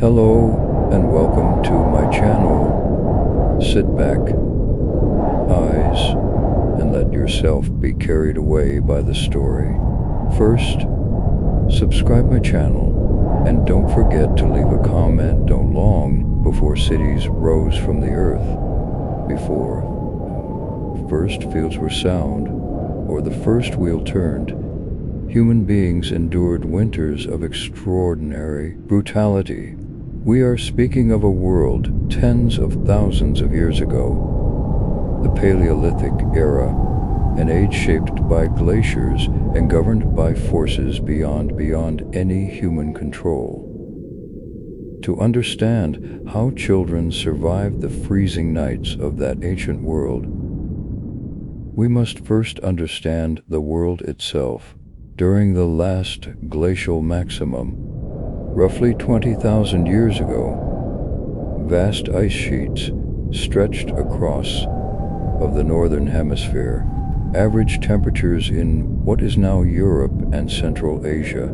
Hello and welcome to my channel. Sit back, eyes, and let yourself be carried away by the story. First, subscribe my channel and don't forget to leave a comment. Don't long before cities rose from the earth, before first fields were sound or the first wheel turned, human beings endured winters of extraordinary brutality. We are speaking of a world tens of thousands of years ago, the Paleolithic era, an age shaped by glaciers and governed by forces beyond any human control. To understand how children survived the freezing nights of that ancient world, we must first understand the world itself. During the last glacial maximum, roughly 20,000 years ago, vast ice sheets stretched across of the northern hemisphere. Average temperatures in what is now Europe and Central Asia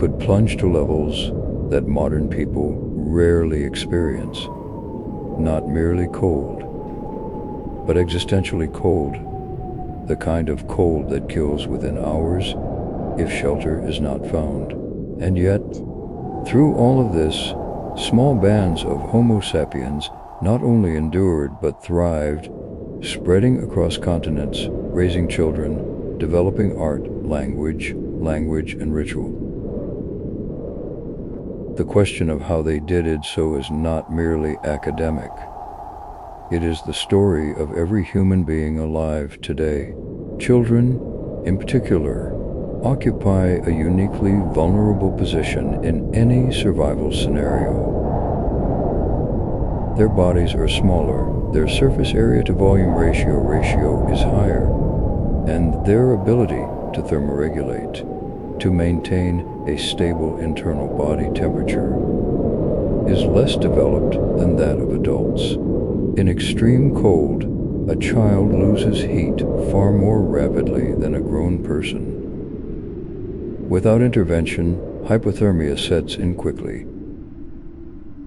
could plunge to levels that modern people rarely experience. Not merely cold, but existentially cold, the kind of cold that kills within hours if shelter is not found. And yet, through all of this, small bands of Homo sapiens not only endured but thrived, spreading across continents, raising children, developing art, language, and ritual. The question of how they did it so is not merely academic. It is the story of every human being alive today. Children, in particular, occupy a uniquely vulnerable position in any survival scenario. Their bodies are smaller, their surface area to volume ratio is higher, and their ability to thermoregulate, to maintain a stable internal body temperature, is less developed than that of adults. In extreme cold, a child loses heat far more rapidly than a grown person. Without intervention, hypothermia sets in quickly.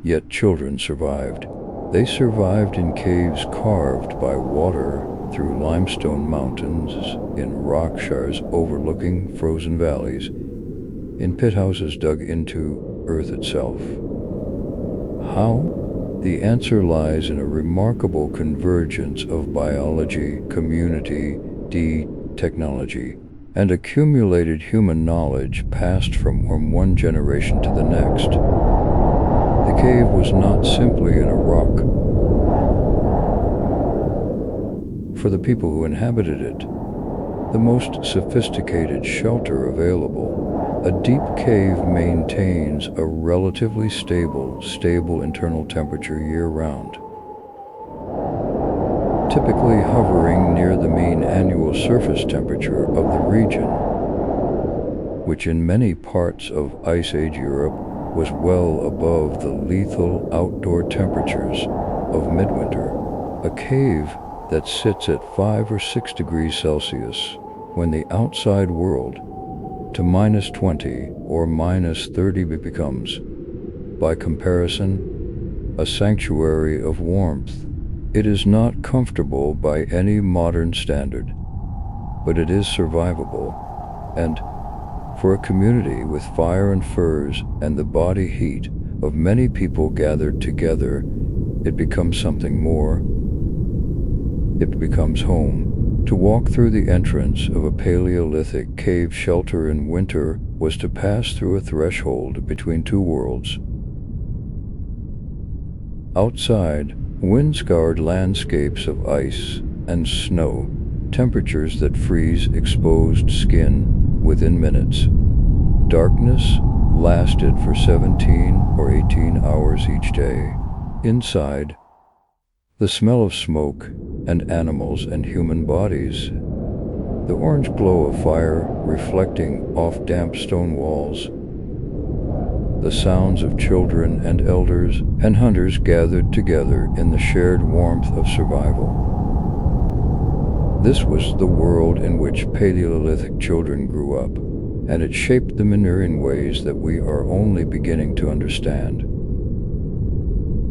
Yet children survived. They survived in caves carved by water through limestone mountains, in rock shires overlooking frozen valleys, in pit houses dug into earth itself. How? The answer lies in a remarkable convergence of biology, community, technology, and accumulated human knowledge passed from one generation to the next. The cave was not simply in a rock. For the people who inhabited it, the most sophisticated shelter available, a deep cave maintains a relatively stable internal temperature year-round, typically hovering near the mean annual surface temperature of the region, which in many parts of Ice Age Europe was well above the lethal outdoor temperatures of midwinter. A cave that sits at 5 or 6 degrees Celsius when the outside world to -20 or -30 becomes, by comparison, a sanctuary of warmth. It is not comfortable by any modern standard, but it is survivable, and for a community with fire and furs and the body heat of many people gathered together, it becomes something more. It becomes home. To walk through the entrance of a Paleolithic cave shelter in winter was to pass through a threshold between two worlds. Outside, wind-scarred landscapes of ice and snow, temperatures that freeze exposed skin within minutes. Darkness lasted for 17 or 18 hours each day. Inside, the smell of smoke and animals and human bodies, the orange glow of fire reflecting off damp stone walls, the sounds of children and elders and hunters gathered together in the shared warmth of survival. This was the world in which Paleolithic children grew up, and it shaped them in ways that we are only beginning to understand.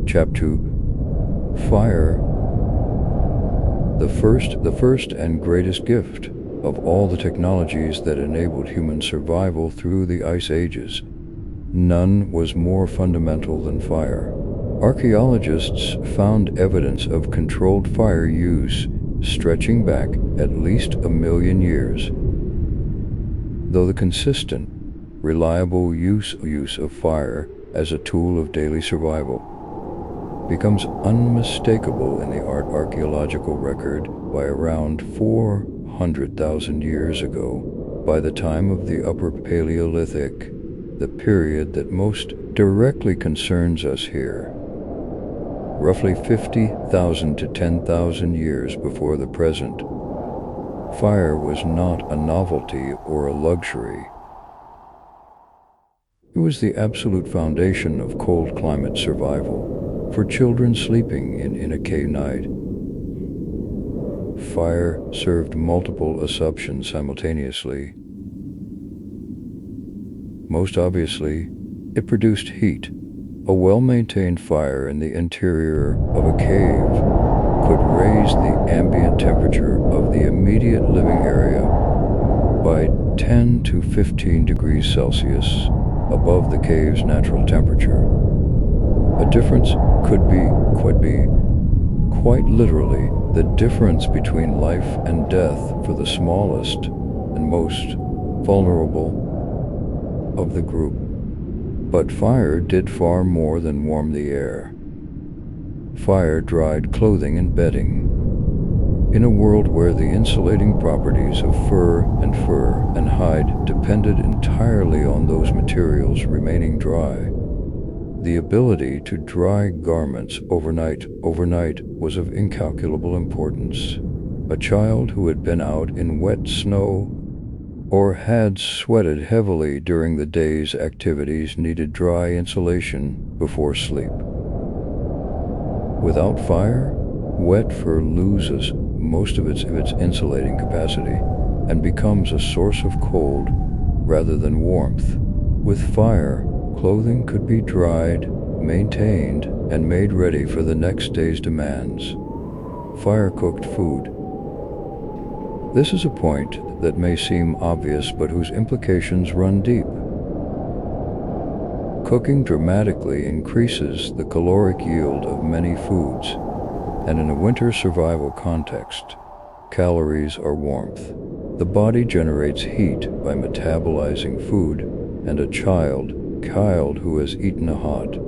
Chapter 2: Fire, the first and greatest gift of all the technologies that enabled human survival through the ice ages. None was more fundamental than fire. Archaeologists found evidence of controlled fire use stretching back at least 1 million years. Though the consistent, reliable use of fire as a tool of daily survival becomes unmistakable in the archaeological record by around 400,000 years ago, by the time of the Upper Paleolithic, the period that most directly concerns us here, roughly 50,000 to 10,000 years before the present, fire was not a novelty or a luxury. It was the absolute foundation of cold climate survival for children sleeping in a cave night. Fire served multiple assumptions simultaneously. Most obviously, it produced heat. A well-maintained fire in the interior of a cave could raise the ambient temperature of the immediate living area by 10 to 15 degrees Celsius above the cave's natural temperature. A difference could be quite literally the difference between life and death for the smallest and most vulnerable of the group. But fire did far more than warm the air. Fire dried clothing and bedding. In a world where the insulating properties of fur and hide depended entirely on those materials remaining dry, the ability to dry garments overnight was of incalculable importance. A child who had been out in wet snow or had sweated heavily during the day's activities needed dry insulation before sleep. Without fire, wet fur loses most of its insulating capacity and becomes a source of cold rather than warmth. With fire, clothing could be dried, maintained, and made ready for the next day's demands. Fire-cooked food. This is a point that may seem obvious but whose implications run deep. Cooking dramatically increases the caloric yield of many foods, and in a winter survival context, calories are warmth. The body generates heat by metabolizing food, and a child who has eaten a hot,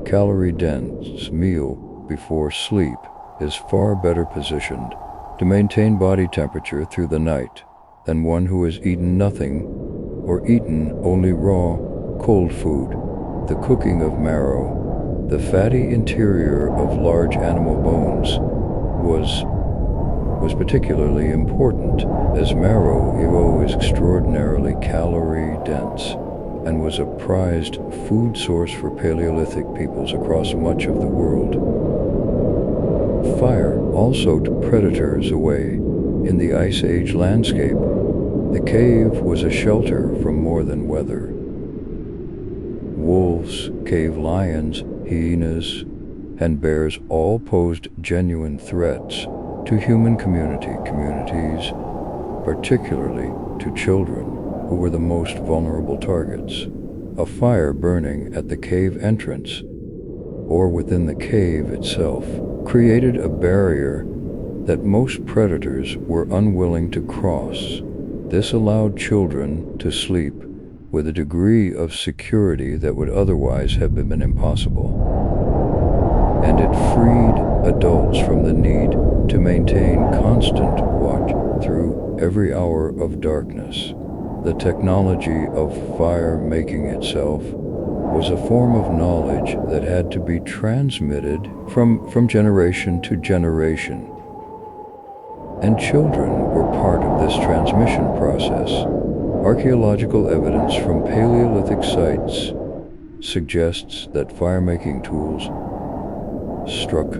calorie-dense meal before sleep is far better positioned to maintain body temperature through the night than one who has eaten nothing or eaten only raw, cold food. The cooking of marrow, the fatty interior of large animal bones, was particularly important, as marrow is extraordinarily calorie-dense and was a prized food source for Paleolithic peoples across much of the world. Fire also took predators away. In the Ice Age landscape, the cave was a shelter from more than weather. Wolves, cave lions, hyenas, and bears all posed genuine threats to human communities, particularly to children, who were the most vulnerable targets. A fire burning at the cave entrance, or within the cave itself, created a barrier that most predators were unwilling to cross. This allowed children to sleep with a degree of security that would otherwise have been impossible. And it freed adults from the need to maintain constant watch through every hour of darkness. The technology of fire making itself was a form of knowledge that had to be transmitted from generation to generation. And children were part of this transmission process. Archaeological evidence from Paleolithic sites suggests that fire-making tools struck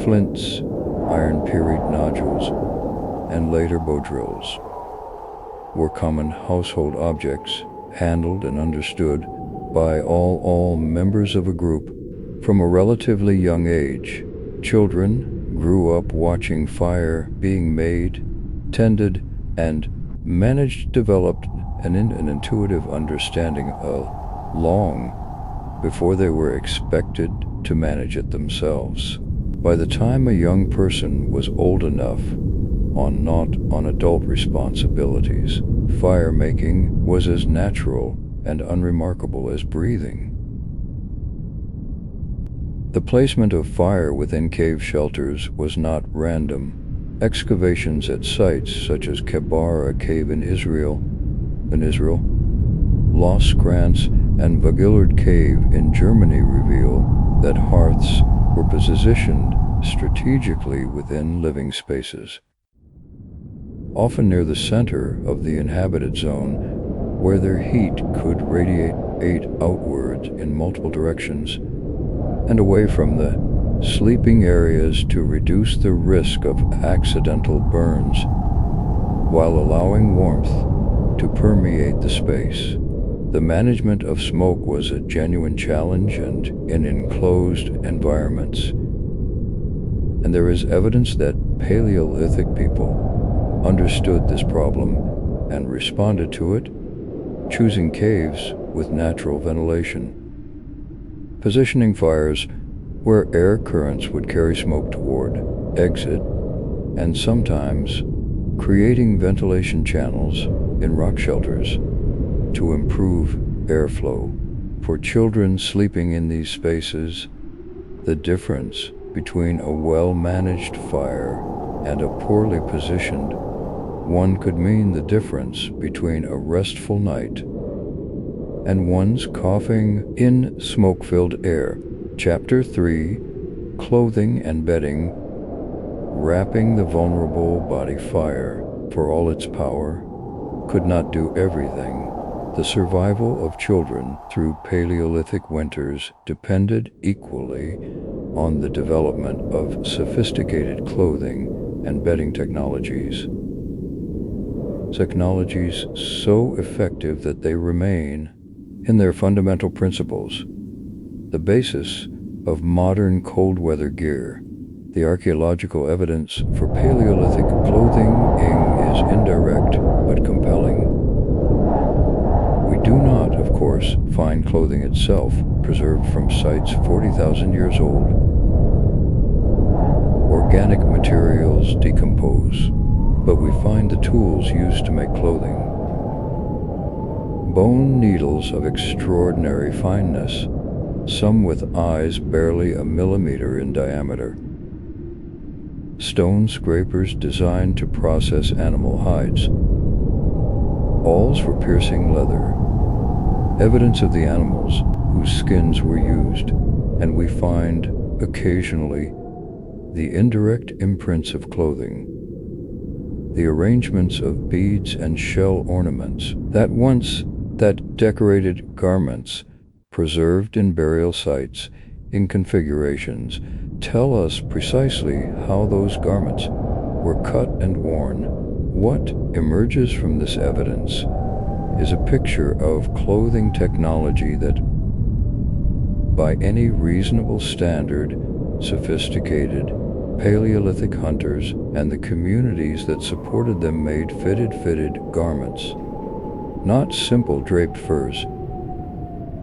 flints, iron-period nodules, and later bow drills were common household objects, handled and understood by all members of a group From a relatively young age, children grew up watching fire being made, tended, and managed, developed an intuitive understanding long before they were expected to manage it themselves. By the time a young person was old enough, not on adult responsibilities, fire making was as natural and unremarkable as breathing. The placement of fire within cave shelters was not random. Excavations at sites such as Kebara Cave in Israel, Los Krantz and Vagillard Cave in Germany reveal that hearths were positioned strategically within living spaces, often near the center of the inhabited zone, where their heat could radiate outward in multiple directions and away from the sleeping areas to reduce the risk of accidental burns, while allowing warmth to permeate the space. The management of smoke was a genuine challenge and in enclosed environments, and there is evidence that Paleolithic people understood this problem and responded to it, choosing caves with natural ventilation, positioning fires where air currents would carry smoke toward exit, and sometimes creating ventilation channels in rock shelters to improve airflow. For children sleeping in these spaces, the difference between a well-managed fire and a poorly positioned one could mean the difference between a restful night and one's coughing in smoke-filled air. Chapter 3: Clothing and Bedding. Wrapping the vulnerable body. Fire, for all its power, could not do everything. The survival of children through Paleolithic winters depended equally on the development of sophisticated clothing and bedding technologies so effective that they remain, in their fundamental principles, the basis of modern cold weather gear. The archaeological evidence for Paleolithic clothing is indirect but compelling. We do not, of course, find clothing itself preserved from sites 40,000 years old. Organic materials decompose, but we find the tools used to make clothing. Bone needles of extraordinary fineness, some with eyes barely a millimeter in diameter. Stone scrapers designed to process animal hides. Awls for piercing leather. Evidence of the animals whose skins were used, and we find, occasionally, the indirect imprints of clothing. The arrangements of beads and shell ornaments that decorated garments preserved in burial sites in configurations tell us precisely how those garments were cut and worn. What emerges from this evidence is a picture of clothing technology that, by any reasonable standard, sophisticated Paleolithic hunters and the communities that supported them made fitted garments. Not simple draped furs,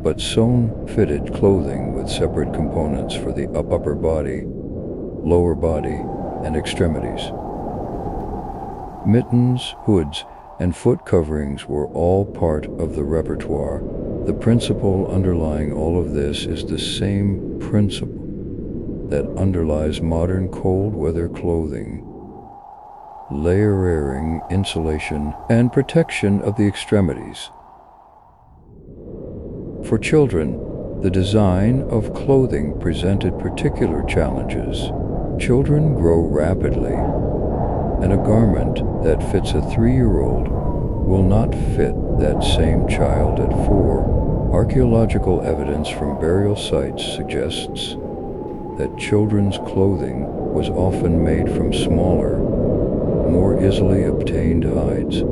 but sewn fitted clothing with separate components for the upper body, lower body, and extremities. Mittens, hoods, and foot coverings were all part of the repertoire. The principle underlying all of this is the same principle that underlies modern cold weather clothing: layering, insulation, and protection of the extremities. For children, the design of clothing presented particular challenges. Children grow rapidly, and a garment that fits a 3-year-old will not fit that same child at 4. Archaeological evidence from burial sites suggests that children's clothing was often made from smaller, more easily obtained hides.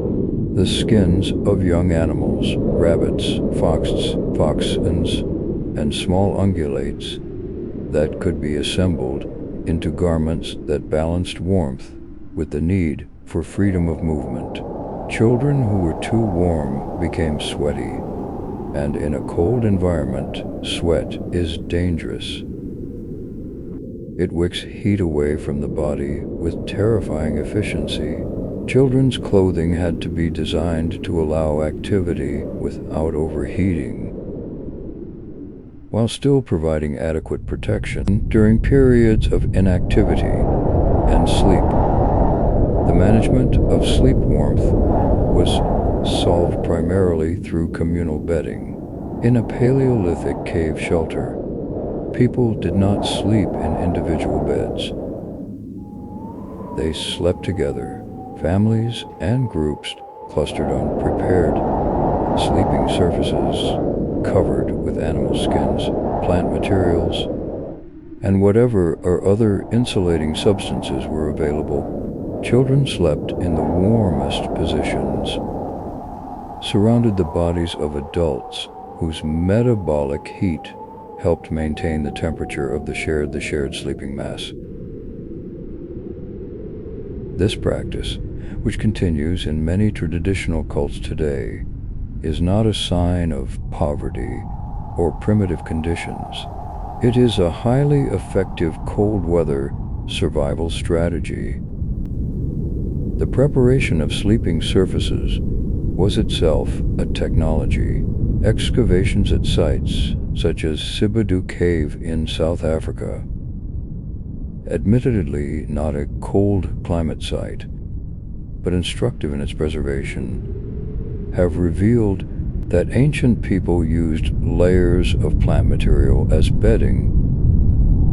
The skins of young animals, rabbits, foxes, and small ungulates, that could be assembled into garments that balanced warmth with the need for freedom of movement. Children who were too warm became sweaty, and in a cold environment, sweat is dangerous. It wicks heat away from the body with terrifying efficiency. Children's clothing had to be designed to allow activity without overheating, while still providing adequate protection during periods of inactivity and sleep. The management of sleep warmth was solved primarily through communal bedding. In a Paleolithic cave shelter, people did not sleep in individual beds. They slept together, families and groups clustered on prepared sleeping surfaces covered with animal skins, plant materials, and whatever or other insulating substances were available. Children slept in the warmest positions, surrounded the bodies of adults whose metabolic heat helped maintain the temperature of the shared sleeping mass. This practice, which continues in many traditional cults today, is not a sign of poverty or primitive conditions. It is a highly effective cold weather survival strategy. The preparation of sleeping surfaces was itself a technology. Excavations at sites such as Sibadu Cave in South Africa, admittedly not a cold climate site, but instructive in its preservation, have revealed that ancient people used layers of plant material as bedding,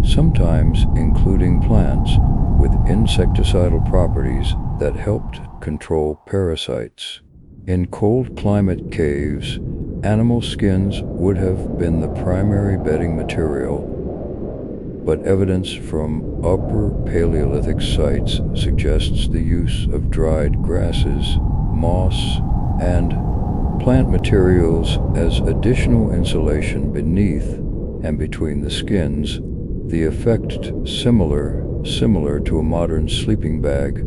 sometimes including plants with insecticidal properties that helped control parasites. In cold climate caves, animal skins would have been the primary bedding material, but evidence from Upper Paleolithic sites suggests the use of dried grasses, moss, and plant materials as additional insulation beneath and between the skins, the effect similar to a modern sleeping bag,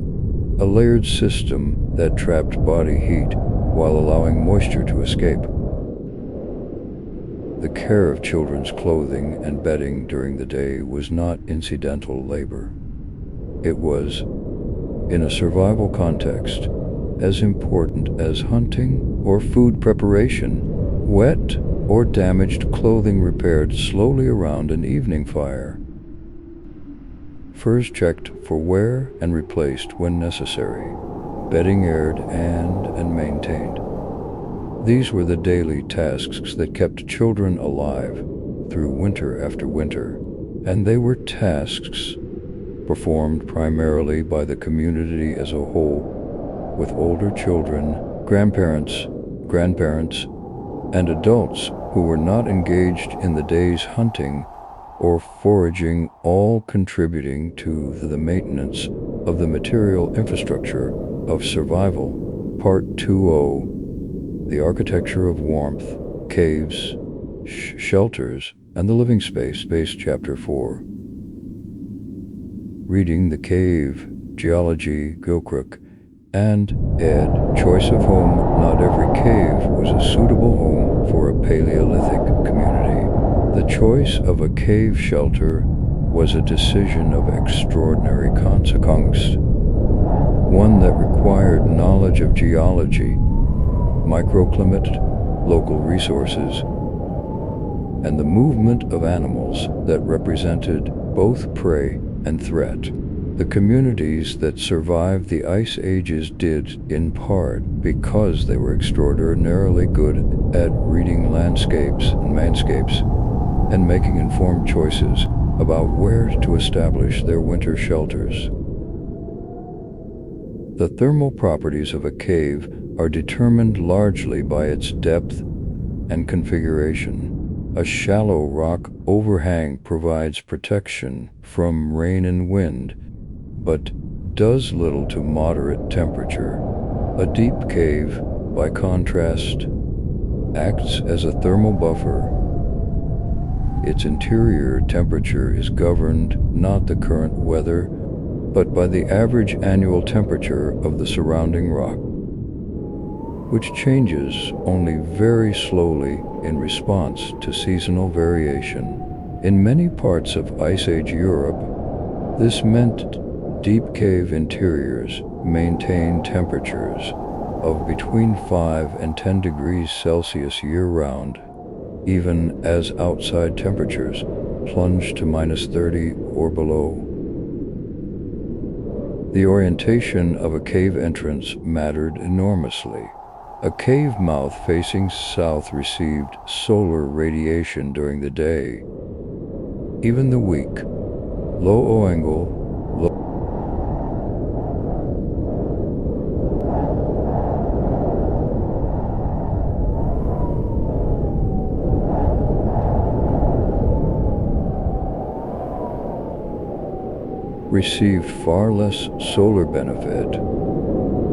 a layered system that trapped body heat while allowing moisture to escape. The care of children's clothing and bedding during the day was not incidental labor. It was, in a survival context, as important as hunting or food preparation. Wet or damaged clothing repaired slowly around an evening fire. Furs checked for wear and replaced when necessary. Bedding aired and maintained. These were the daily tasks that kept children alive through winter after winter, and they were tasks performed primarily by the community as a whole, with older children, grandparents, and adults who were not engaged in the day's hunting or foraging, all contributing to the maintenance of the material infrastructure of survival. Part 2.0: The Architecture of Warmth, Caves, Shelters, and the Living Space. Chapter 4. Reading the Cave, Geology, Gilcrook, and ed. Choice of home. Not every cave was a suitable home for a Paleolithic community. The choice of a cave shelter was a decision of extraordinary consequence, one that required knowledge of geology, microclimate, local resources, and the movement of animals that represented both prey and threat. The communities that survived the ice ages did, in part, because they were extraordinarily good at reading landscapes and manscapes and making informed choices about where to establish their winter shelters. The thermal properties of a cave are determined largely by its depth and configuration. A shallow rock overhang provides protection from rain and wind, but does little to moderate temperature. A deep cave, by contrast, acts as a thermal buffer, its interior temperature is governed not the current weather, but by the average annual temperature of the surrounding rock, which changes only very slowly in response to seasonal variation. In many parts of Ice Age Europe, this meant deep cave interiors maintained temperatures of between 5 and 10 degrees Celsius year-round, even as outside temperatures plunged to -30 or below. The orientation of a cave entrance mattered enormously. A cave mouth facing south received solar radiation during the day. Even the weak, low-angle, received far less solar benefit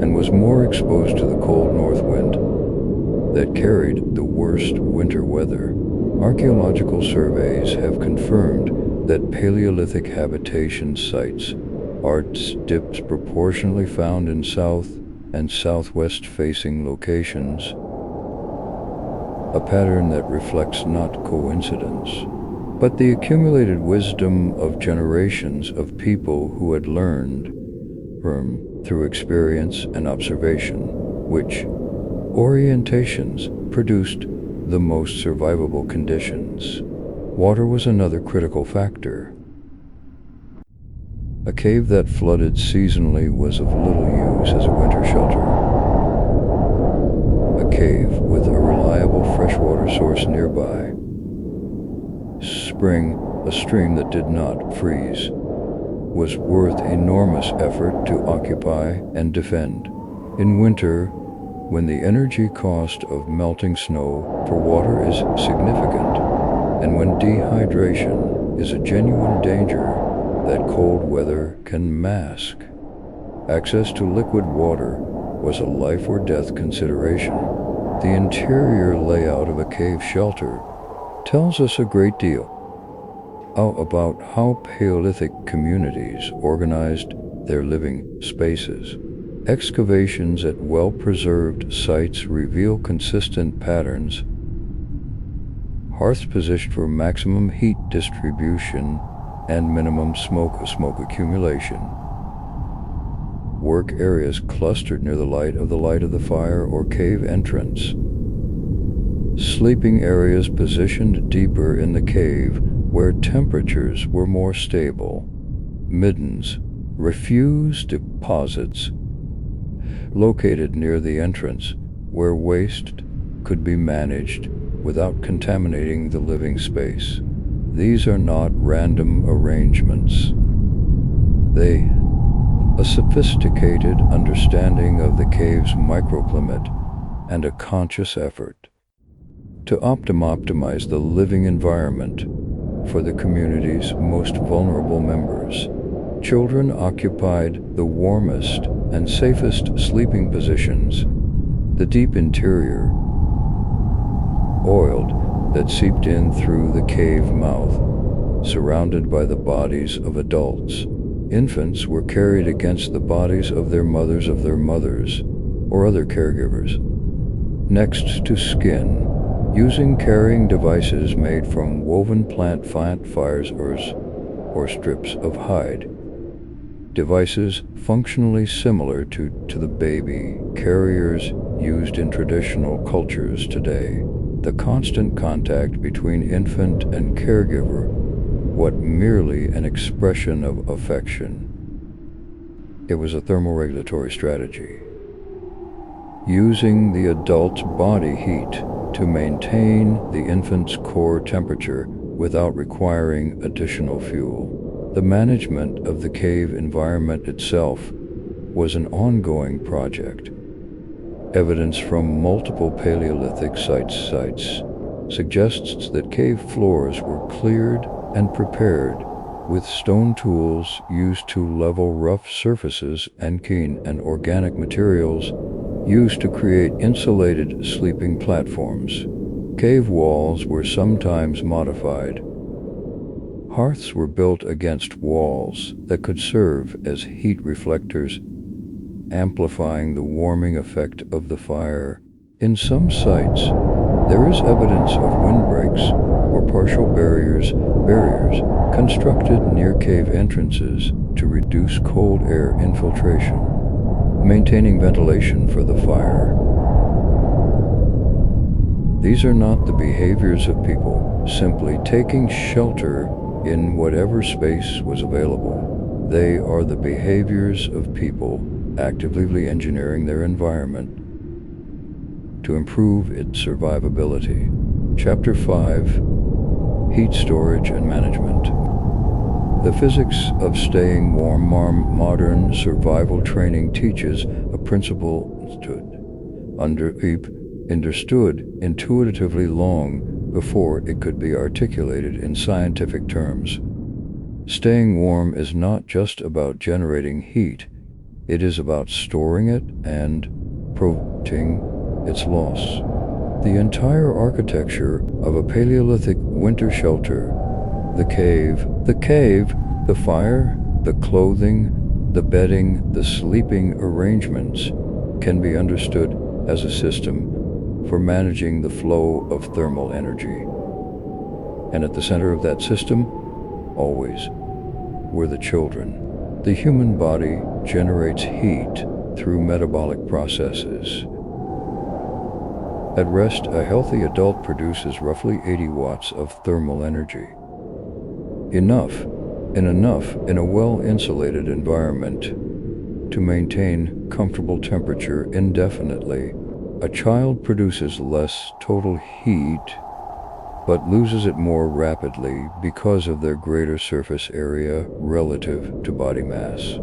and was more exposed to the cold north wind that carried the worst winter weather. Archaeological surveys have confirmed that Paleolithic habitation sites are dips proportionally found in south and southwest facing locations, a pattern that reflects not coincidence, but the accumulated wisdom of generations of people who had learned through experience and observation, which orientations produced the most survivable conditions. Water was another critical factor. A cave that flooded seasonally was of little use as a winter shelter. A cave with a reliable freshwater source nearby, a stream that did not freeze, was worth enormous effort to occupy and defend. In winter, when the energy cost of melting snow for water is significant, and when dehydration is a genuine danger that cold weather can mask, access to liquid water was a life or death consideration. The interior layout of a cave shelter tells us a great deal about how Paleolithic communities organized their living spaces. Excavations at well-preserved sites reveal consistent patterns. Hearths positioned for maximum heat distribution and minimum smoke accumulation. Work areas clustered near the light of the fire or cave entrance. Sleeping areas positioned deeper in the cave where temperatures were more stable. Middens, refuse deposits, located near the entrance where waste could be managed without contaminating the living space. These are not random arrangements. A sophisticated understanding of the cave's microclimate and a conscious effort to optimize the living environment for the community's most vulnerable members. Children occupied the warmest and safest sleeping positions. The deep interior, oiled, that seeped in through the cave mouth, surrounded by the bodies of adults. Infants were carried against the bodies of their mothers, or other caregivers. Next to skin, using carrying devices made from woven plant fibers or strips of hide. Devices functionally similar to the baby carriers used in traditional cultures today. The constant contact between infant and caregiver, what merely an expression of affection. It was a thermoregulatory strategy, using the adult's body heat to maintain the infant's core temperature without requiring additional fuel. The management of the cave environment itself was an ongoing project. Evidence from multiple Paleolithic sites suggests that cave floors were cleared and prepared with stone tools used to level rough surfaces and keen and organic materials used to create insulated sleeping platforms. Cave walls were sometimes modified Hearths were built against walls that could serve as heat reflectors, amplifying the warming effect of the fire. In some sites, there is evidence of windbreaks or partial barriers constructed near cave entrances to reduce cold air infiltration, maintaining ventilation for the fire. These are not the behaviors of people simply taking shelter in whatever space was available. They are the behaviors of people actively engineering their environment to improve its survivability. Chapter 5: Heat Storage and Management. The physics of staying warm. Modern survival training teaches a principle understood intuitively long before it could be articulated in scientific terms. Staying warm is not just about generating heat, it is about storing it and preventing its loss. The entire architecture of a Paleolithic winter shelter, the cave, the fire, the clothing, the bedding, the sleeping arrangements, can be understood as a system for managing the flow of thermal energy. And at the center of that system, always, were the children. The human body generates heat through metabolic processes. At rest, a healthy adult produces roughly 80 watts of thermal energy. Enough in a well-insulated environment to maintain comfortable temperature indefinitely. A child produces less total heat, but loses it more rapidly because of their greater surface area relative to body mass.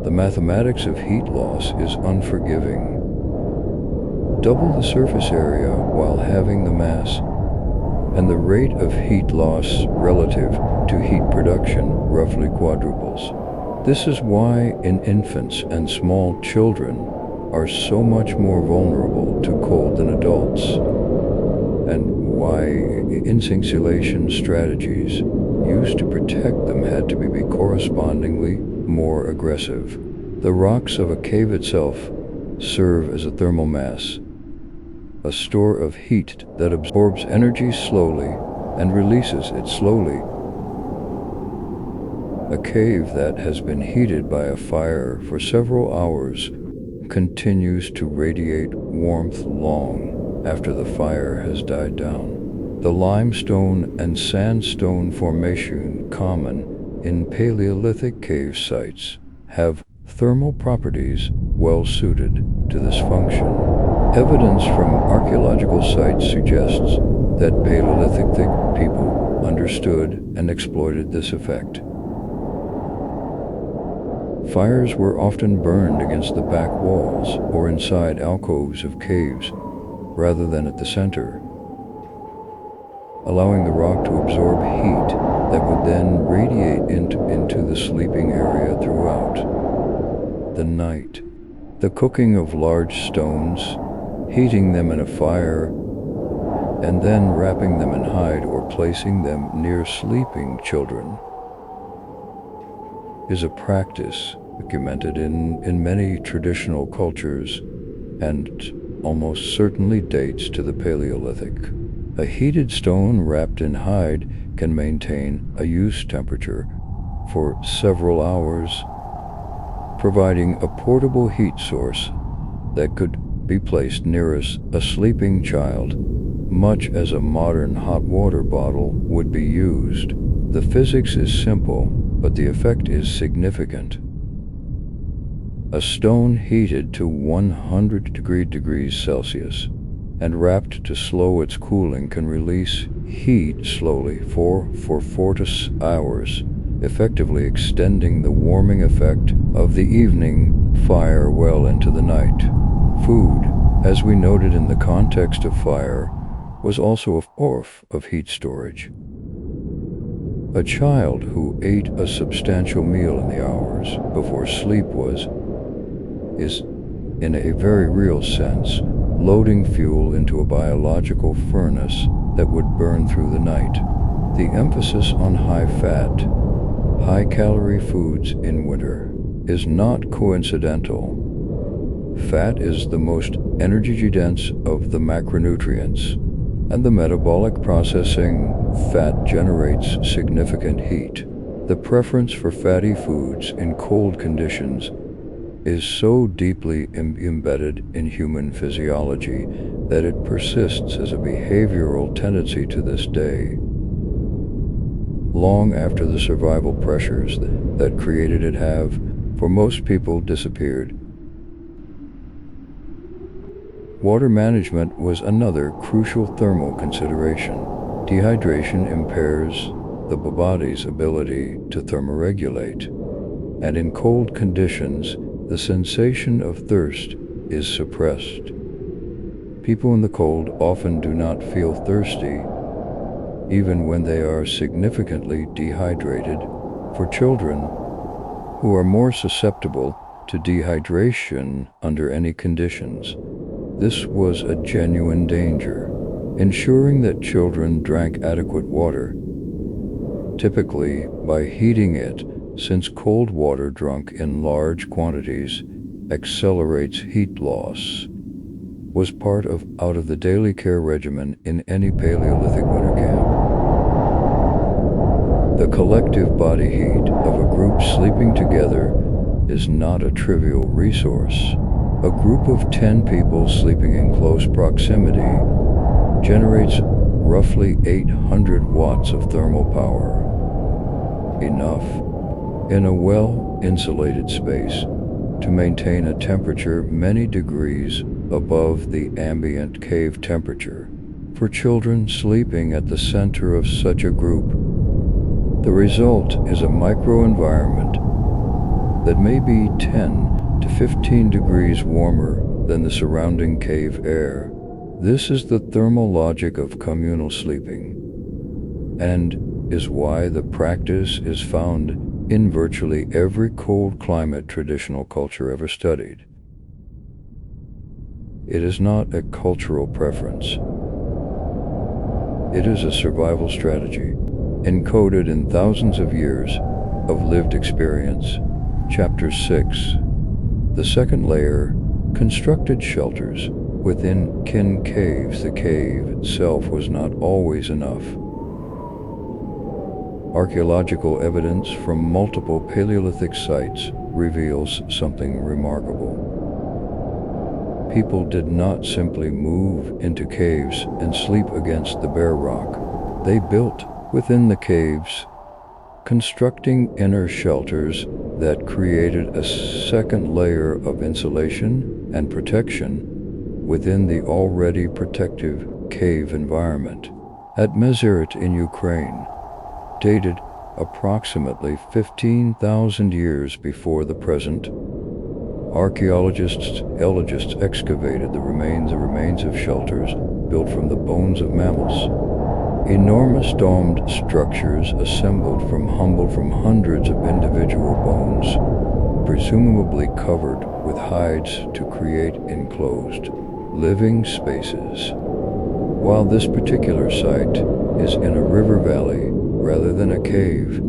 The mathematics of heat loss is unforgiving. Double the surface area while having the mass, and the rate of heat loss relative to heat production roughly quadruples. This is why infants and small children are so much more vulnerable to cold than adults, and why insulation strategies used to protect them had to be correspondingly more aggressive. The rocks of a cave itself serve as a thermal mass, a store of heat that absorbs energy slowly and releases it slowly. A cave that has been heated by a fire for several hours continues to radiate warmth long after the fire has died down. The limestone and sandstone formation common in Paleolithic cave sites have thermal properties well suited to this function. Evidence from archaeological sites suggests that Paleolithic people understood and exploited this effect. Fires were often burned against the back walls or inside alcoves of caves, rather than at the center, allowing the rock to absorb heat that would then radiate into the sleeping area throughout the night. The cooking of large stones, heating them in a fire, and then wrapping them in hide or placing them near sleeping children is a practice documented in many traditional cultures and almost certainly dates to the Paleolithic. A heated stone wrapped in hide can maintain a use temperature for several hours, providing a portable heat source that could be placed near a sleeping child, much as a modern hot water bottle would be used. The physics is simple, but the effect is significant. A stone heated to 100 degrees Celsius and wrapped to slow its cooling can release heat slowly for 4 to 6 hours, effectively extending the warming effect of the evening fire well into the night. Food, as we noted in the context of fire, was also a form of heat storage. A child who ate a substantial meal in the hours before sleep is, in a very real sense, loading fuel into a biological furnace that would burn through the night. The emphasis on high-fat, high-calorie foods in winter is not coincidental. Fat is the most energy-dense of the macronutrients, and the metabolic processing fat generates significant heat. The preference for fatty foods in cold conditions is so deeply embedded in human physiology that it persists as a behavioral tendency to this day, long after the survival pressures that created it have, for most people, disappeared. Water management was another crucial thermal consideration. Dehydration impairs the body's ability to thermoregulate, and in cold conditions, the sensation of thirst is suppressed. People in the cold often do not feel thirsty, even when they are significantly dehydrated. For children, who are more susceptible to dehydration under any conditions, this was a genuine danger. Ensuring that children drank adequate water, typically by heating it, since cold water drunk in large quantities accelerates heat loss, was part of the daily care regimen in any Paleolithic winter camp. The collective body heat of a group sleeping together is not a trivial resource. A group of 10 people sleeping in close proximity generates roughly 800 watts of thermal power, enough in a well-insulated space to maintain a temperature many degrees above the ambient cave temperature. For children sleeping at the center of such a group, the result is a microenvironment that may be 10 to 15 degrees warmer than the surrounding cave air. This is the thermal logic of communal sleeping, and is why the practice is found in virtually every cold climate traditional culture ever studied. It is not a cultural preference. It is a survival strategy, encoded in thousands of years of lived experience. Chapter 6. The second layer, constructed shelters within kin caves. The cave itself was not always enough. Archaeological evidence from multiple Paleolithic sites reveals something remarkable. People did not simply move into caves and sleep against the bare rock. They built within the caves, constructing inner shelters that created a second layer of insulation and protection within the already protective cave environment. At Mezherit in Ukraine, dated approximately 15,000 years before the present, archaeologists excavated the remains of shelters built from the bones of mammals. Enormous domed structures assembled from hundreds of individual bones, presumably covered with hides to create enclosed living spaces. While this particular site is in a river valley rather than a cave,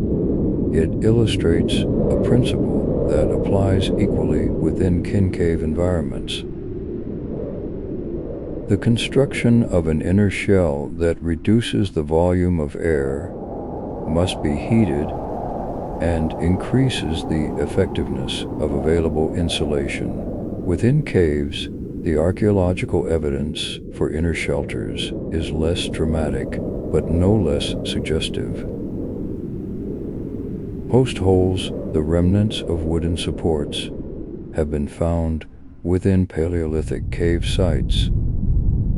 it illustrates a principle that applies equally within kin cave environments. The construction of an inner shell that reduces the volume of air must be heated and increases the effectiveness of available insulation. Within caves, the archaeological evidence for inner shelters is less dramatic, but no less suggestive. Post holes, the remnants of wooden supports, have been found within Paleolithic cave sites,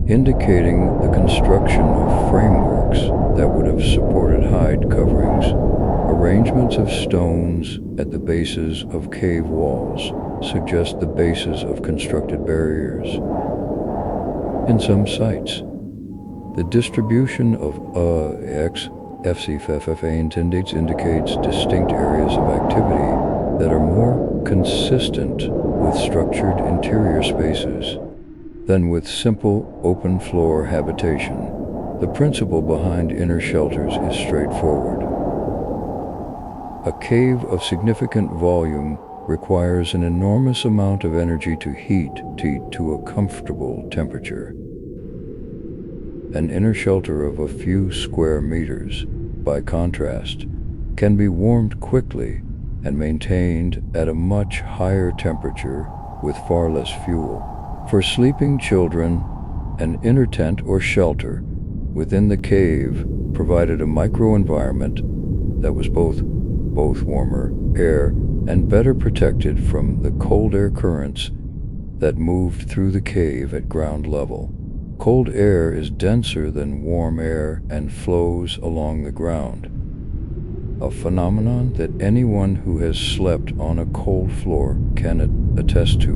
indicating the construction of frameworks that would have supported hide coverings. Arrangements of stones at the bases of cave walls suggest the bases of constructed barriers. In some sites, the distribution of FCFFA indicates distinct areas of activity that are more consistent with structured interior spaces than with simple open-floor habitation. The principle behind inner shelters is straightforward. A cave of significant volume requires an enormous amount of energy to heat to a comfortable temperature. An inner shelter of a few square meters, by contrast, can be warmed quickly and maintained at a much higher temperature with far less fuel. For sleeping children, an inner tent or shelter within the cave provided a microenvironment that was both warmer air and better protected from the cold air currents that moved through the cave at ground level. Cold air is denser than warm air and flows along the ground, a phenomenon that anyone who has slept on a cold floor can attest to.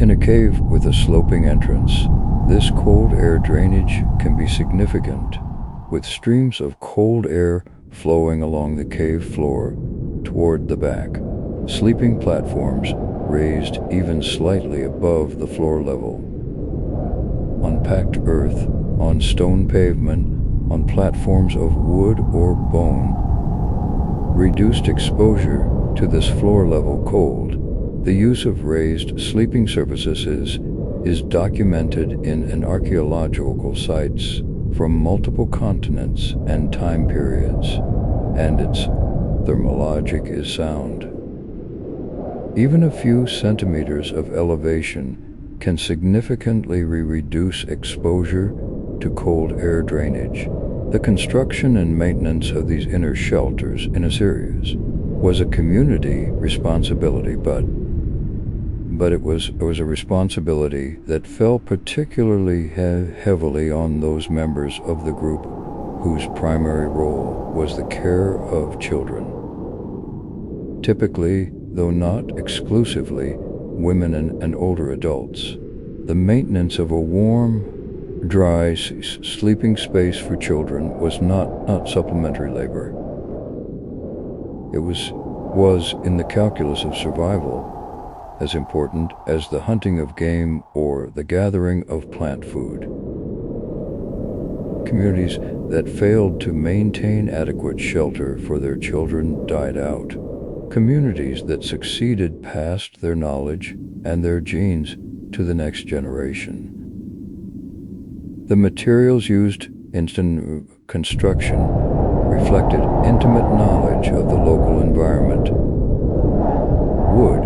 In a cave with a sloping entrance, this cold air drainage can be significant, with streams of cold air flowing along the cave floor toward the back. Sleeping platforms raised even slightly above the floor level. On packed earth, on stone pavement, on platforms of wood or bone. Reduced exposure to this floor-level cold. The use of raised sleeping surfaces is documented in archaeological sites from multiple continents and time periods, and its thermologic is sound. Even a few centimeters of elevation can significantly reduce exposure to cold air drainage. The construction and maintenance of these inner shelters in Assyria was a community responsibility, but it was a responsibility that fell particularly heavily on those members of the group whose primary role was the care of children. Typically, though not exclusively, women and older adults. The maintenance of a warm, dry sleeping space for children was not supplementary labor. It was in the calculus of survival as important as the hunting of game or the gathering of plant food. Communities that failed to maintain adequate shelter for their children died out. Communities that succeeded passed their knowledge and their genes to the next generation. The materials used in construction reflected intimate knowledge of the local environment. Wood,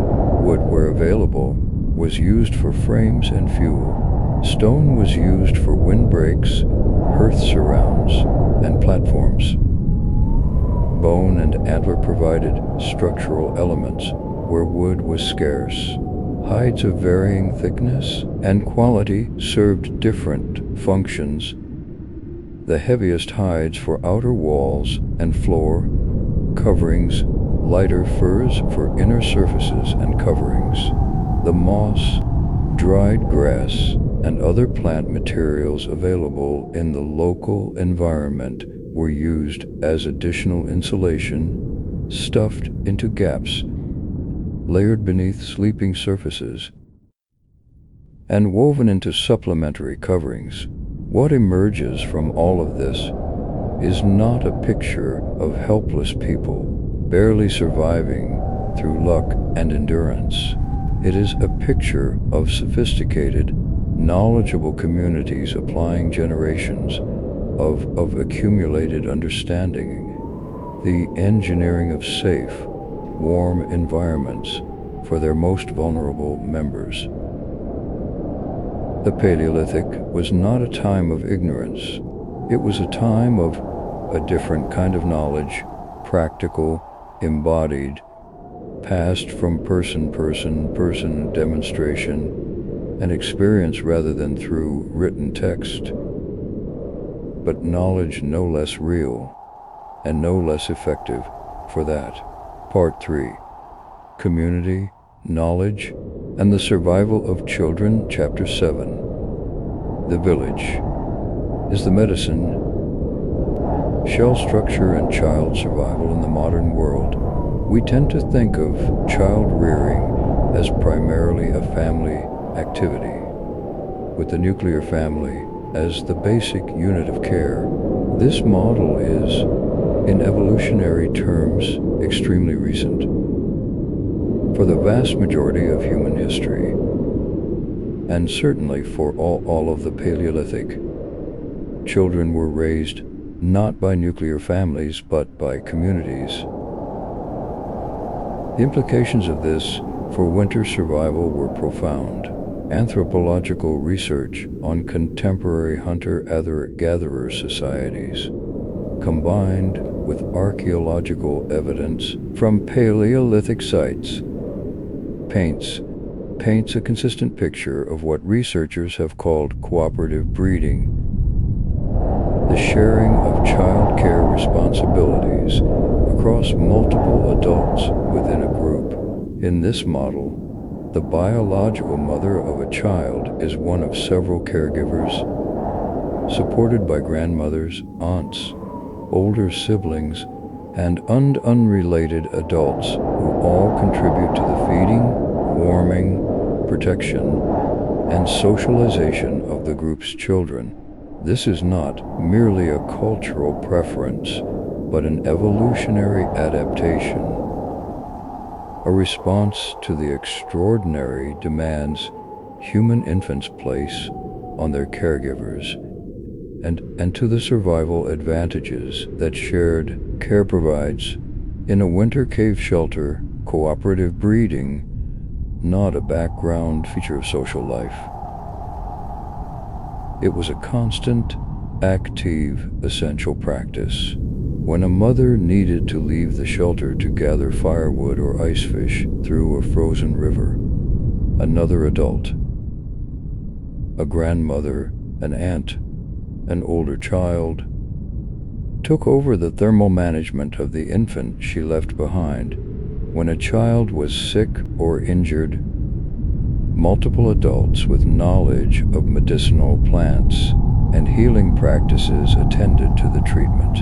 where available, was used for frames and fuel. Stone was used for windbreaks, hearth surrounds, and platforms. Bone and antler provided structural elements where wood was scarce. Hides of varying thickness and quality served different functions. The heaviest hides for outer walls and floor coverings, lighter furs for inner surfaces and coverings. The moss, dried grass, and other plant materials available in the local environment were used as additional insulation, stuffed into gaps, layered beneath sleeping surfaces, and woven into supplementary coverings. What emerges from all of this is not a picture of helpless people barely surviving through luck and endurance. It is a picture of sophisticated, knowledgeable communities applying generations of accumulated understanding, the engineering of safe, warm environments for their most vulnerable members. The Paleolithic was not a time of ignorance. It was a time of a different kind of knowledge, practical, embodied, passed from person demonstration and experience rather than through written text. But knowledge no less real and no less effective for that. Part 3. Community, Knowledge, and the Survival of Children, Chapter 7. The village is the medicine, shell structure, and child survival in the modern world. We tend to think of child rearing as primarily a family activity, with the nuclear family as the basic unit of care. This model is, in evolutionary terms, extremely recent. For the vast majority of human history, and certainly for all of the Paleolithic, children were raised not by nuclear families but by communities. The implications of this for winter survival were profound. Anthropological research on contemporary hunter-gatherer societies, combined with archaeological evidence from Paleolithic sites, paints a consistent picture of what researchers have called cooperative breeding, the sharing of child care responsibilities across multiple adults within a group. In this model, the biological mother of a child is one of several caregivers, supported by grandmothers, aunts, older siblings, and unrelated adults who all contribute to the feeding, warming, protection, and socialization of the group's children. This is not merely a cultural preference, but an evolutionary adaptation, a response to the extraordinary demands human infants place on their caregivers, and to the survival advantages that shared care provides. In a winter cave shelter, cooperative breeding, not a background feature of social life. It was a constant, active, essential practice. When a mother needed to leave the shelter to gather firewood or ice fish through a frozen river, another adult, a grandmother, an aunt, an older child, took over the thermal management of the infant she left behind. When a child was sick or injured, multiple adults with knowledge of medicinal plants and healing practices attended to the treatment.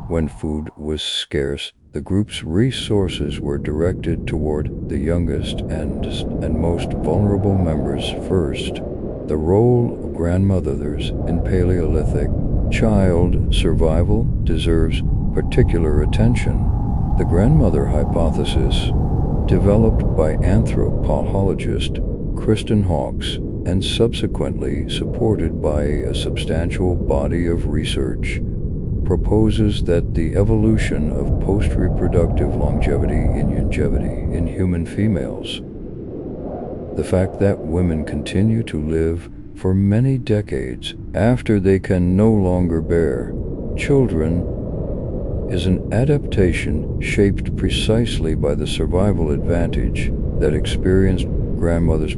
When food was scarce, the group's resources were directed toward the youngest and most vulnerable members first. The role of grandmothers in Paleolithic child survival deserves particular attention. The grandmother hypothesis, developed by anthropologist Kristen Hawkes and subsequently supported by a substantial body of research, proposes that the evolution of post-reproductive longevity in human females, the fact that women continue to live for many decades after they can no longer bear children, is an adaptation shaped precisely by the survival advantage that experienced grandmothers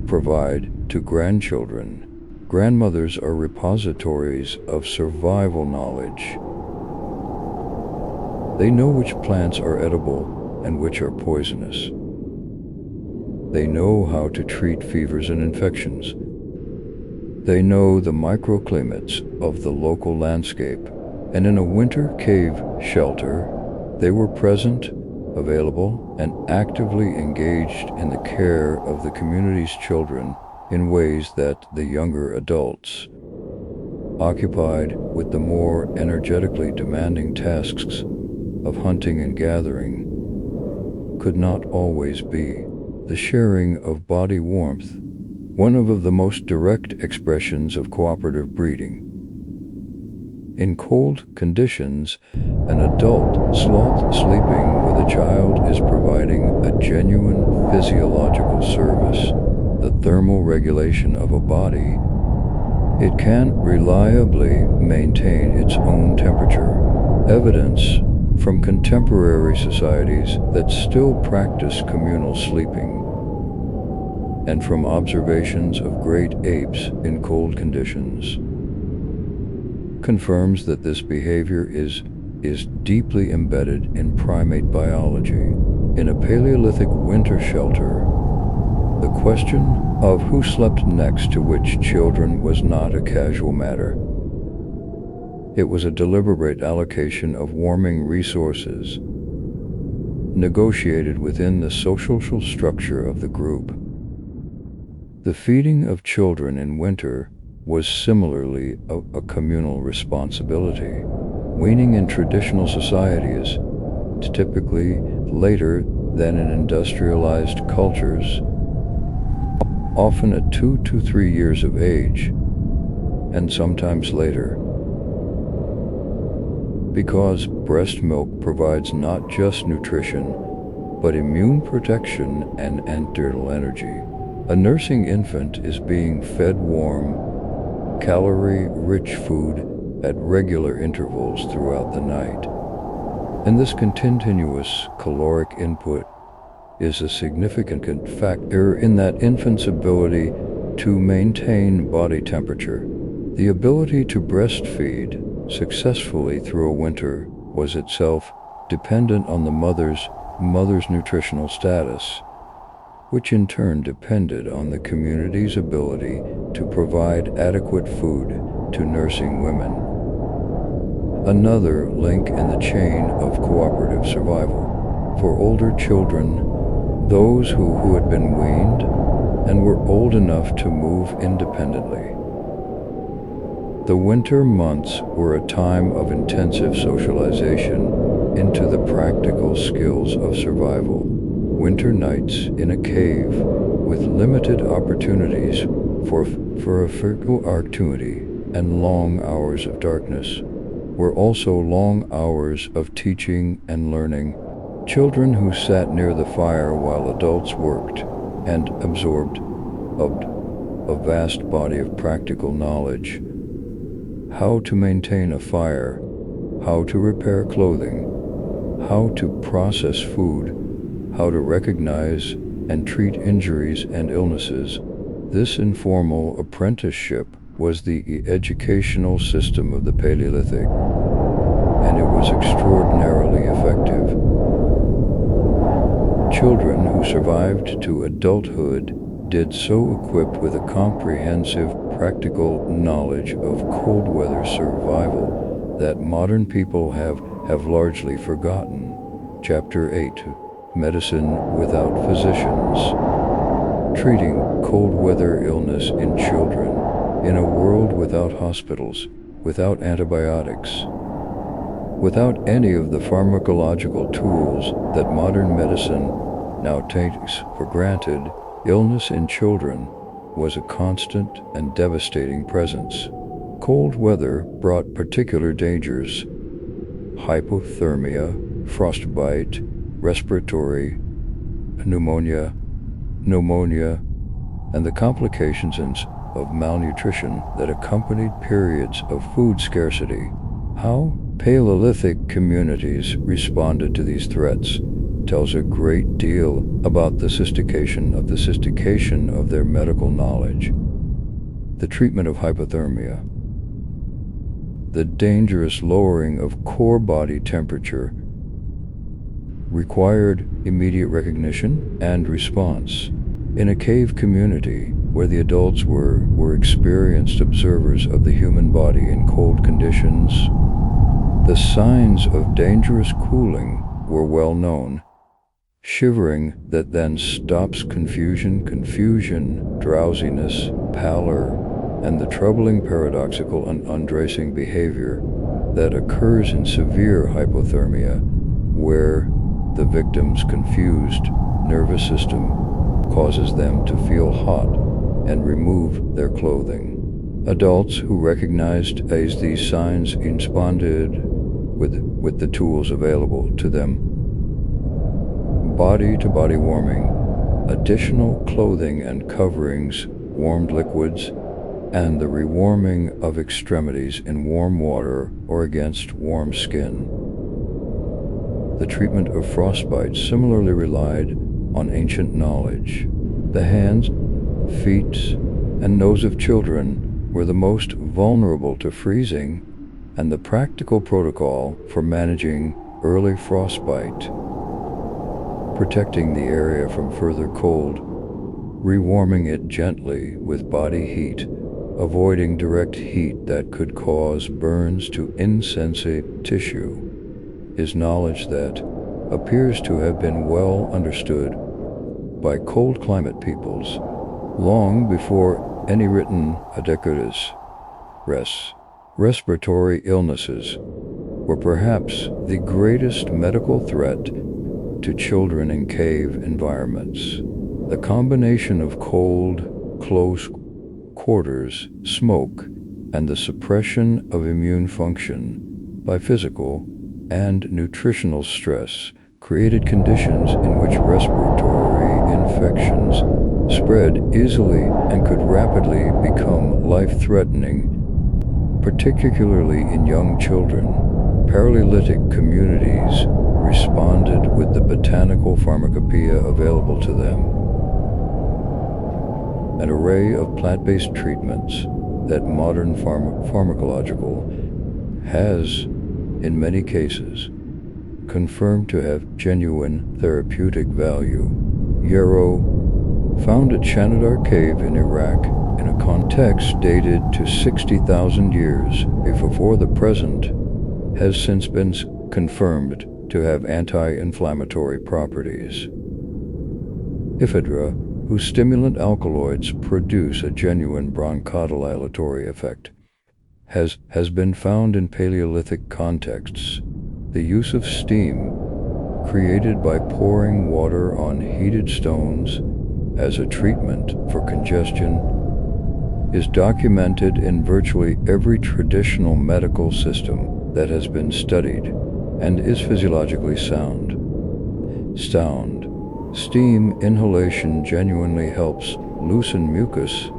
provide to grandchildren. Grandmothers are repositories of survival knowledge. They know which plants are edible and which are poisonous. They know how to treat fevers and infections. They know the microclimates of the local landscape, and in a winter cave shelter, they were present, available, and actively engaged in the care of the community's children in ways that the younger adults, occupied with the more energetically demanding tasks of hunting and gathering, could not always be. The sharing of body warmth, one of the most direct expressions of cooperative breeding. In cold conditions, an adult sloth sleeping with a child is providing a genuine physiological service, the thermal regulation of a body. It can reliably maintain its own temperature. Evidence from contemporary societies that still practice communal sleeping, and from observations of great apes in cold conditions, confirms that this behavior is deeply embedded in primate biology. In a Paleolithic winter shelter, the question of who slept next to which children was not a casual matter. It was a deliberate allocation of warming resources, negotiated within the social structure of the group. The feeding of children in winter was similarly a communal responsibility. Weaning in traditional societies, typically later than in industrialized cultures, often at 2 to 3 years of age, and sometimes later. Because breast milk provides not just nutrition, but immune protection and antenatal energy. A nursing infant is being fed warm, calorie-rich food at regular intervals throughout the night. And this continuous caloric input is a significant factor in that infant's ability to maintain body temperature. The ability to breastfeed successfully through a winter was itself dependent on the mother's nutritional status, which in turn depended on the community's ability to provide adequate food to nursing women. Another link in the chain of cooperative survival. For older children, those who had been weaned and were old enough to move independently, the winter months were a time of intensive socialization into the practical skills of survival. Winter nights in a cave with limited opportunities for a physical activity and long hours of darkness were also long hours of teaching and learning. Children who sat near the fire while adults worked and absorbed a vast body of practical knowledge: how to maintain a fire, how to repair clothing, how to process food, how to recognize and treat injuries and illnesses. This informal apprenticeship was the educational system of the Paleolithic, and it was extraordinarily effective. Children who survived to adulthood did so equipped with a comprehensive practical knowledge of cold weather survival that modern people have largely forgotten. Chapter 8: Medicine Without Physicians. Treating cold weather illness in children in a world without hospitals, without antibiotics, without any of the pharmacological tools that modern medicine now takes for granted. Illness in children was a constant and devastating presence. Cold weather brought particular dangers: hypothermia, frostbite, respiratory pneumonia, and the complications of malnutrition that accompanied periods of food scarcity. How Paleolithic communities responded to these threats tells a great deal about the sophistication of their medical knowledge. The treatment of hypothermia. The dangerous lowering of core body temperature required immediate recognition and response. In a cave community where the adults were experienced observers of the human body in cold conditions, the signs of dangerous cooling were well known. Shivering that then stops, confusion, drowsiness, pallor, and the troubling paradoxical and undressing behavior that occurs in severe hypothermia, where the victim's confused nervous system causes them to feel hot and remove their clothing. Adults who recognized these signs responded with the tools available to them: body-to-body warming, additional clothing and coverings, warmed liquids, and the rewarming of extremities in warm water or against warm skin. The treatment of frostbite similarly relied on ancient knowledge. The hands, feet, and nose of children were the most vulnerable to freezing, and the practical protocol for managing early frostbite: protecting the area from further cold, rewarming it gently with body heat, avoiding direct heat that could cause burns to insensitive tissue, is knowledge that appears to have been well understood by cold climate peoples Long before any written adequatus, respiratory illnesses were perhaps the greatest medical threat to children in cave environments. The combination of cold, close quarters, smoke, and the suppression of immune function by physical and nutritional stress created conditions in which respiratory infections spread easily and could rapidly become life-threatening, particularly in young children. Paralytic communities responded with the botanical pharmacopoeia available to them, an array of plant-based treatments that modern pharmacological has, in many cases, confirmed to have genuine therapeutic value. Yarrow, found at Shanidar Cave in Iraq in a context dated to 60,000 years before the present, has since been confirmed to have anti-inflammatory properties. Ephedra, whose stimulant alkaloids produce a genuine bronchodilatory effect, has been found in Paleolithic contexts. The use of steam, created by pouring water on heated stones as a treatment for congestion, is documented in virtually every traditional medical system that has been studied and is physiologically sound. Steam inhalation genuinely helps loosen mucus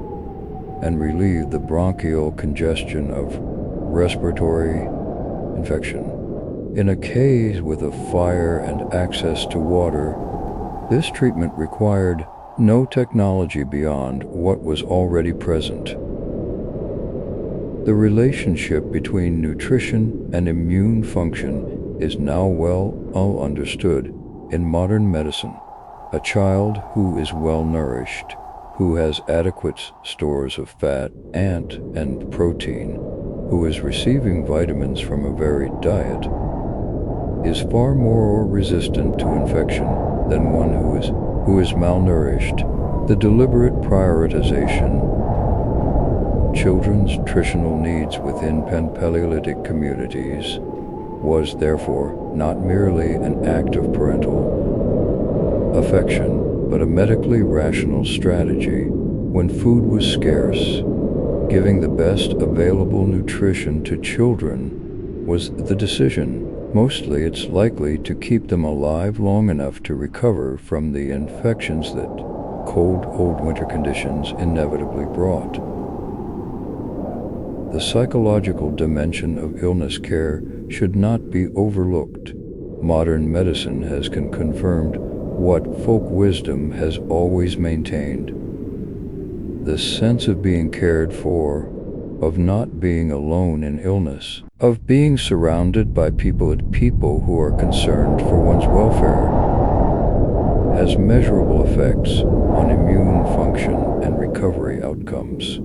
and relieve the bronchial congestion of respiratory infection. In a cave with a fire and access to water, this treatment required no technology beyond what was already present. The relationship between nutrition and immune function is now well understood in modern medicine. A child who is well nourished, who has adequate stores of fat and protein, who is receiving vitamins from a varied diet, is far more resistant to infection than one who is malnourished. The deliberate prioritization children's nutritional needs within Paleolithic communities was therefore not merely an act of parental affection, but a medically rational strategy. When food was scarce, giving the best available nutrition to children was the decision. Mostly it's likely to keep them alive long enough to recover from the infections that cold winter conditions inevitably brought. The psychological dimension of illness care should not be overlooked. Modern medicine has confirmed what folk wisdom has always maintained: the sense of being cared for, of not being alone in illness, of being surrounded by people who are concerned for one's welfare, has measurable effects on immune function and recovery outcomes.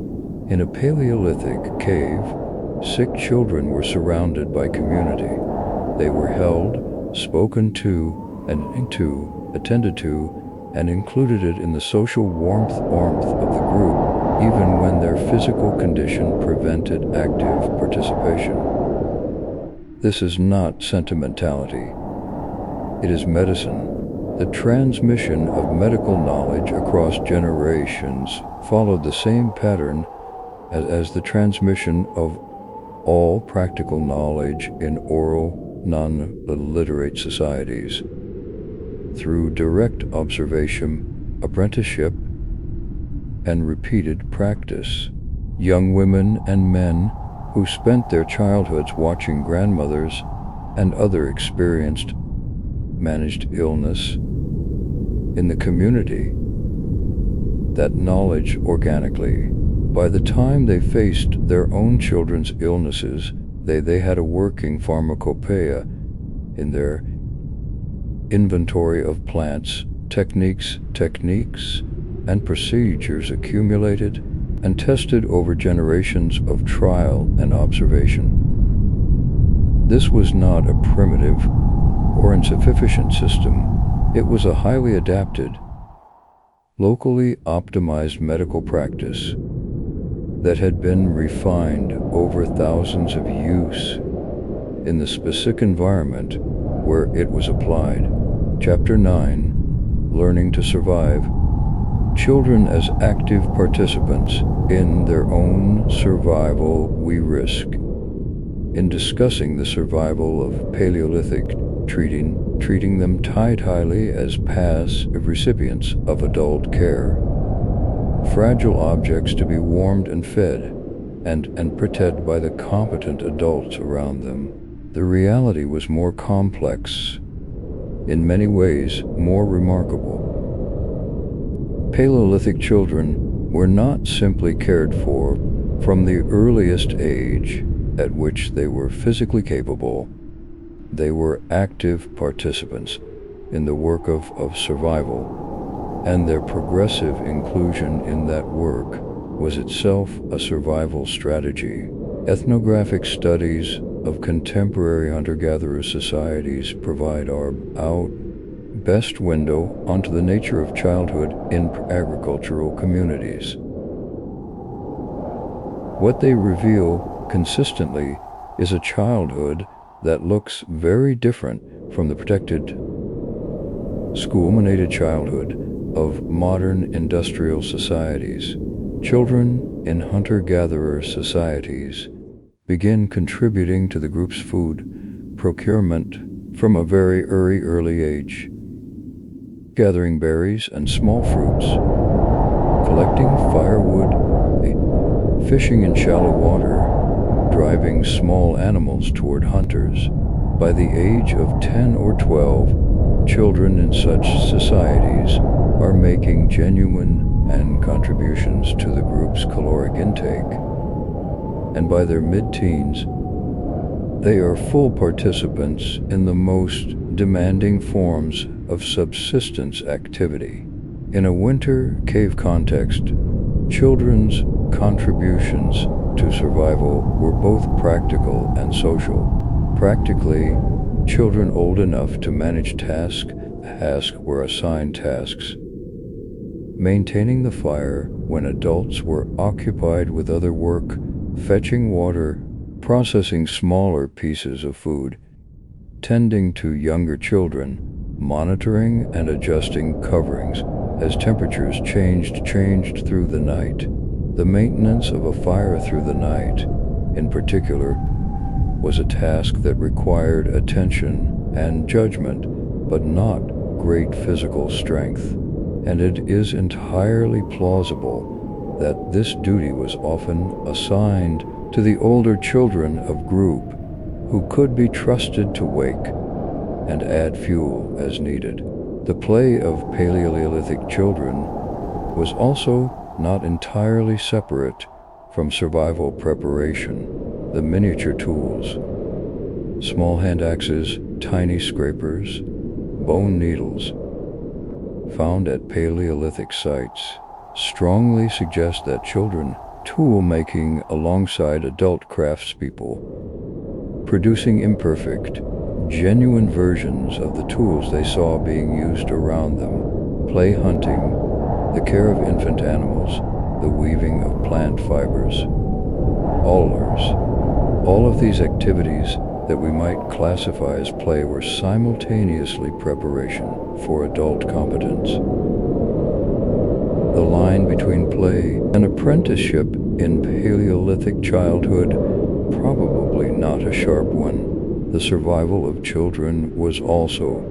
In a Paleolithic cave, sick children were surrounded by community. They were held, spoken to, attended to, and included in the social warmth of the group, even when their physical condition prevented active participation. This is not sentimentality. It is medicine. The transmission of medical knowledge across generations followed the same pattern as the transmission of all practical knowledge in oral, non-literate societies. Through direct observation, apprenticeship, and repeated practice, young women and men who spent their childhoods watching grandmothers and other experienced managed illness in the community, that knowledge organically. By the time they faced their own children's illnesses, they had a working pharmacopoeia in their inventory of plants, techniques, and procedures accumulated and tested over generations of trial and observation. This was not a primitive or insufficient system. It was a highly adapted, locally optimized medical practice that had been refined over thousands of use in the specific environment where it was applied. Chapter 9: Learning to Survive. Children as active participants in their own survival. We risk, in discussing the survival of Paleolithic, treating them highly as passive recipients of adult care, fragile objects to be warmed and fed and protected by the competent adults around them. The reality was more complex, in many ways more remarkable. Paleolithic children were not simply cared for from the earliest age at which they were physically capable. They were active participants in the work of survival, and their progressive inclusion in that work was itself a survival strategy. Ethnographic studies of contemporary hunter-gatherer societies provide our best window onto the nature of childhood in agricultural communities. What they reveal consistently is a childhood that looks very different from the protected, school-dominated childhood of modern industrial societies. Children in hunter-gatherer societies begin contributing to the group's food procurement from a very early age, gathering berries and small fruits, collecting firewood, fishing in shallow water, driving small animals toward hunters. By the age of 10 or 12, children in such societies are making genuine contributions to the group's caloric intake, and by their mid-teens, they are full participants in the most demanding forms of subsistence activity. In a winter cave context, children's contributions to survival were both practical and social. Practically, children old enough to manage tasks were assigned tasks, maintaining the fire when adults were occupied with other work, fetching water, processing smaller pieces of food, tending to younger children, monitoring and adjusting coverings as temperatures changed through the night. The maintenance of a fire through the night, in particular, was a task that required attention and judgment, but not great physical strength, and it is entirely plausible that this duty was often assigned to the older children of group, who could be trusted to wake and add fuel as needed. The play of Paleolithic children was also not entirely separate from survival preparation. The miniature tools, small hand axes, tiny scrapers, bone needles, found at Paleolithic sites, strongly suggest that children tool making alongside adult craftspeople, producing imperfect, genuine versions of the tools they saw being used around them. Play hunting, the care of infant animals, the weaving of plant fibers, all of these activities that we might classify as play were simultaneously preparation for adult competence. The line between play and apprenticeship in Paleolithic childhood, probably not a sharp one. The survival of children was also,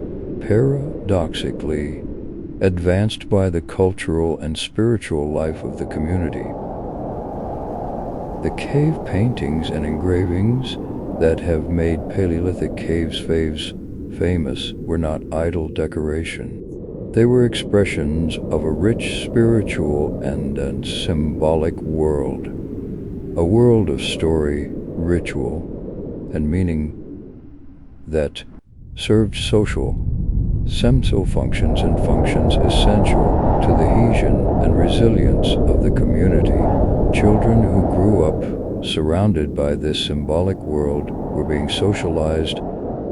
paradoxically, advanced by the cultural and spiritual life of the community. The cave paintings and engravings that have made Paleolithic caves famous were not idle decoration. They were expressions of a rich spiritual and symbolic world, a world of story, ritual, and meaning that served social functions essential to the cohesion and resilience of the community. Children who grew up surrounded by this symbolic world were being socialized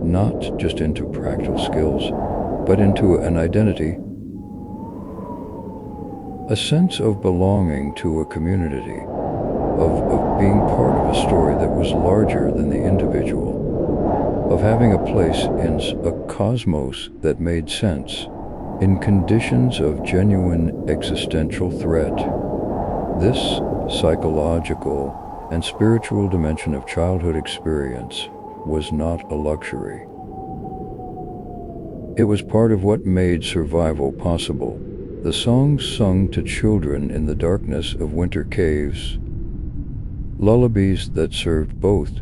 not just into practical skills, but into an identity A sense of belonging to a community, of being part of a story that was larger than the individual, of having a place in a cosmos that made sense in conditions of genuine existential threat. This psychological and spiritual dimension of childhood experience was not a luxury. It was part of what made survival possible. The songs sung to children in the darkness of winter caves, lullabies that served both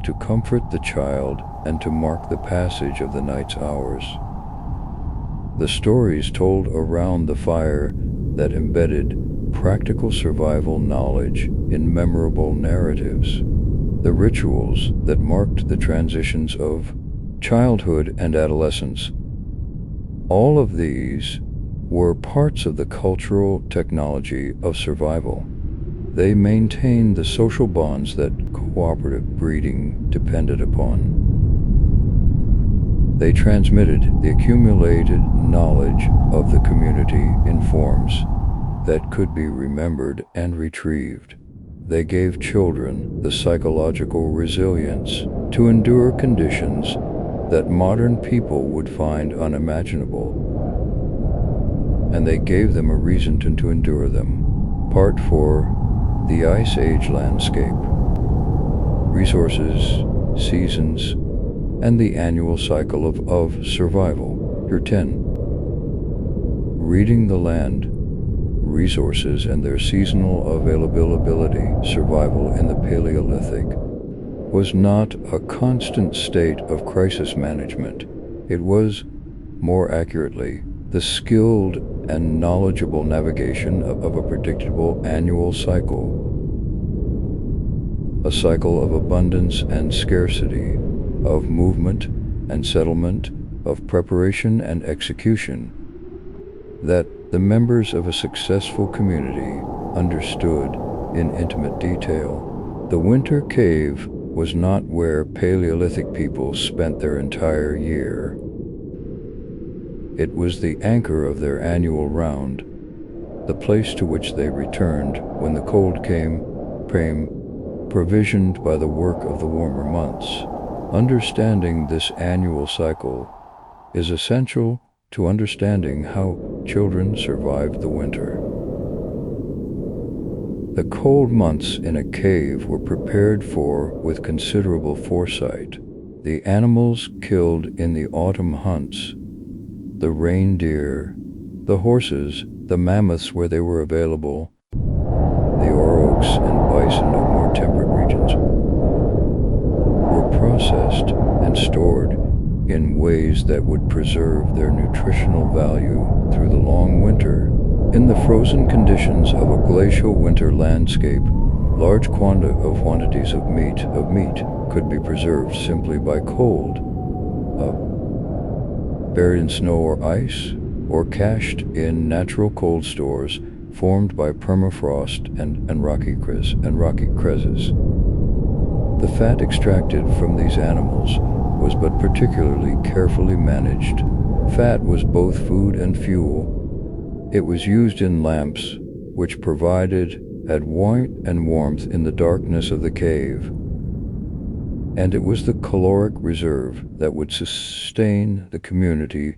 to comfort the child and to mark the passage of the night's hours. The stories told around the fire that embedded practical survival knowledge in memorable narratives. The rituals that marked the transitions of childhood and adolescence. All of these were parts of the cultural technology of survival. They maintained the social bonds that cooperative breeding depended upon. They transmitted the accumulated knowledge of the community in forms that could be remembered and retrieved. They gave children the psychological resilience to endure conditions that modern people would find unimaginable. And they gave them a reason to endure them. Part 4. The Ice Age Landscape. Resources, seasons, and the annual cycle of survival. Year 10. Reading the land, resources and their seasonal availability. Survival in the Paleolithic was not a constant state of crisis management. It was, more accurately, the skilled and knowledgeable navigation of a predictable annual cycle. A cycle of abundance and scarcity, of movement and settlement, of preparation and execution, that the members of a successful community understood in intimate detail. The winter cave was not where Paleolithic people spent their entire year. It was the anchor of their annual round, the place to which they returned when the cold came, provisioned by the work of the warmer months. Understanding this annual cycle is essential to understanding how children survived the winter. The cold months in a cave were prepared for with considerable foresight. The animals killed in the autumn hunts, the reindeer, the horses, the mammoths where they were available, the aurochs and bison of more temperate regions, were processed and stored in ways that would preserve their nutritional value through the long winter. In the frozen conditions of a glacial winter landscape, large quantities of meat could be preserved simply by cold, buried in snow or ice, or cached in natural cold stores formed by permafrost and rocky crevices. The fat extracted from these animals was but particularly carefully managed. Fat was both food and fuel. It was used in lamps, which provided warmth in the darkness of the cave. And it was the caloric reserve that would sustain the community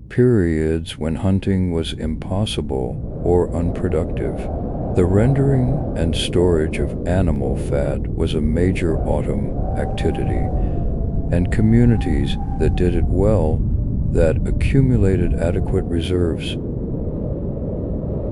periods when hunting was impossible or unproductive. The rendering and storage of animal fat was a major autumn activity, and communities that did it well, that accumulated adequate reserves,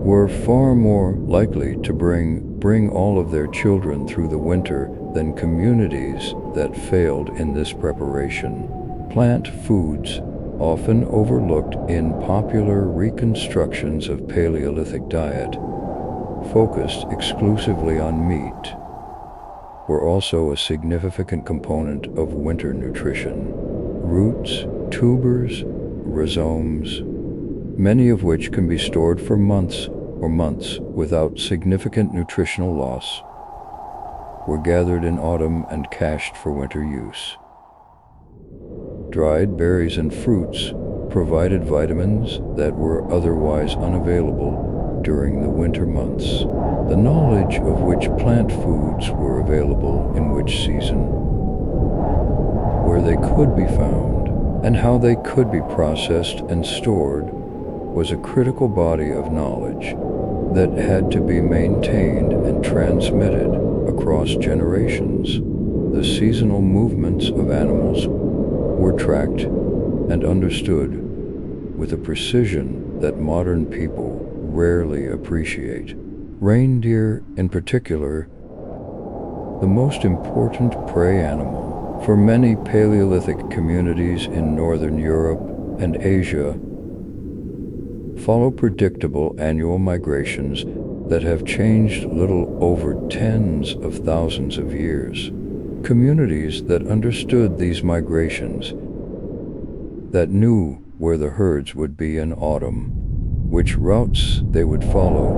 were far more likely to bring all of their children through the winter than communities that failed in this preparation. Plant foods, often overlooked in popular reconstructions of Paleolithic diet, focused exclusively on meat, were also a significant component of winter nutrition. Roots, tubers, rhizomes, many of which can be stored for months without significant nutritional loss, were gathered in autumn and cached for winter use. Dried berries and fruits provided vitamins that were otherwise unavailable during the winter months, the knowledge of which plant foods were available in which season, where they could be found, and how they could be processed and stored was a critical body of knowledge that had to be maintained and transmitted across generations. The seasonal movements of animals were tracked and understood with a precision that modern people rarely appreciate. Reindeer, in particular, the most important prey animal for many Paleolithic communities in Northern Europe and Asia, follow predictable annual migrations that have changed little over tens of thousands of years. Communities that understood these migrations, that knew where the herds would be in autumn, which routes they would follow,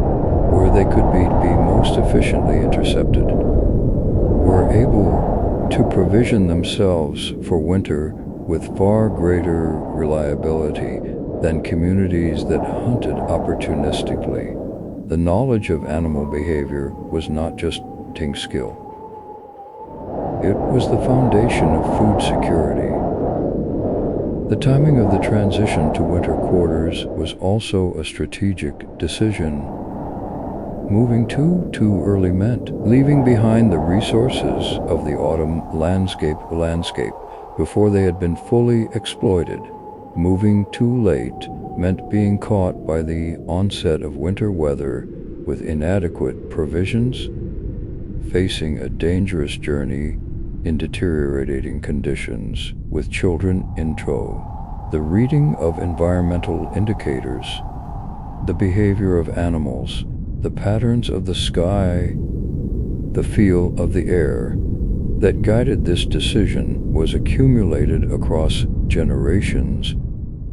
where they could be most efficiently intercepted, were able to provision themselves for winter with far greater reliability than communities that hunted opportunistically. The knowledge of animal behavior was not just hunting skill. It was the foundation of food security. The timing of the transition to winter quarters was also a strategic decision. Moving too early meant leaving behind the resources of the autumn landscape before they had been fully exploited. Moving too late meant being caught by the onset of winter weather with inadequate provisions, facing a dangerous journey in deteriorating conditions with children in tow. The reading of environmental indicators, the behavior of animals, the patterns of the sky, the feel of the air that guided this decision was accumulated across generations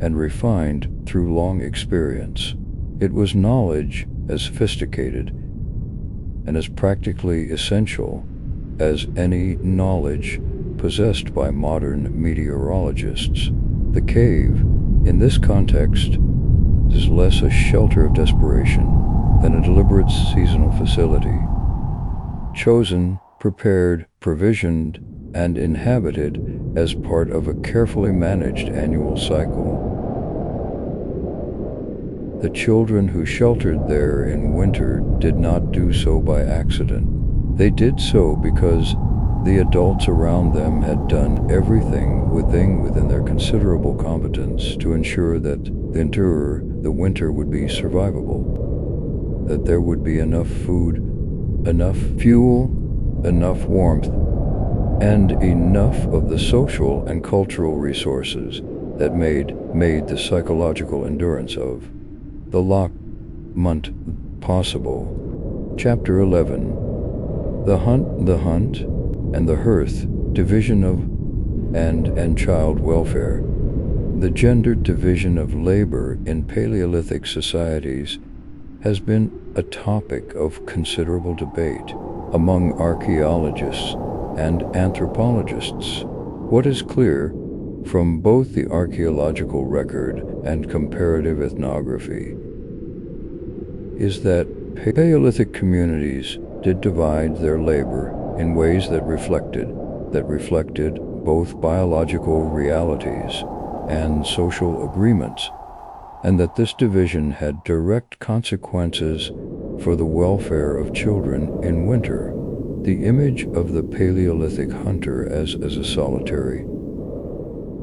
and refined through long experience. It was knowledge as sophisticated and as practically essential as any knowledge possessed by modern meteorologists. The cave, in this context, is less a shelter of desperation than a deliberate seasonal facility, chosen, prepared, provisioned, and inhabited as part of a carefully managed annual cycle. The children who sheltered there in winter did not do so by accident. They did so because the adults around them had done everything within their considerable competence to ensure that the winter would be survivable, that there would be enough food, enough fuel, enough warmth, and enough of the social and cultural resources that made the psychological endurance of the Loch-Munt possible. Chapter 11. The Hunt and the Hearth, Division of and Child Welfare. The gendered division of labor in Paleolithic societies has been a topic of considerable debate among archaeologists and anthropologists. What is clear from both the archaeological record and comparative ethnography is that Paleolithic communities did divide their labor in ways that reflected both biological realities and social agreements, and that this division had direct consequences for the welfare of children in winter. The image of the Paleolithic hunter as a solitary,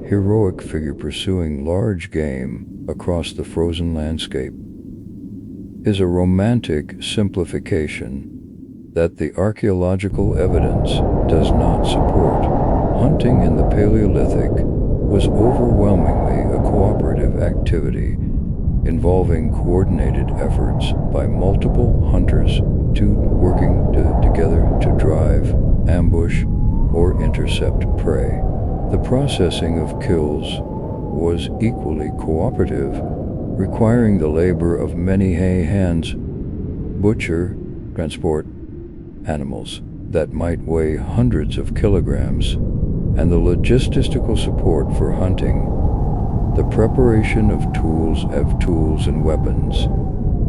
heroic figure pursuing large game across the frozen landscape is a romantic simplification that the archaeological evidence does not support. Hunting in the Paleolithic was overwhelmingly a cooperative activity involving coordinated efforts by multiple hunters working together to drive, ambush, or intercept prey. The processing of kills was equally cooperative, requiring the labor of many hands, butcher, transport animals that might weigh hundreds of kilograms, and the logistical support for hunting, the preparation of tools and weapons,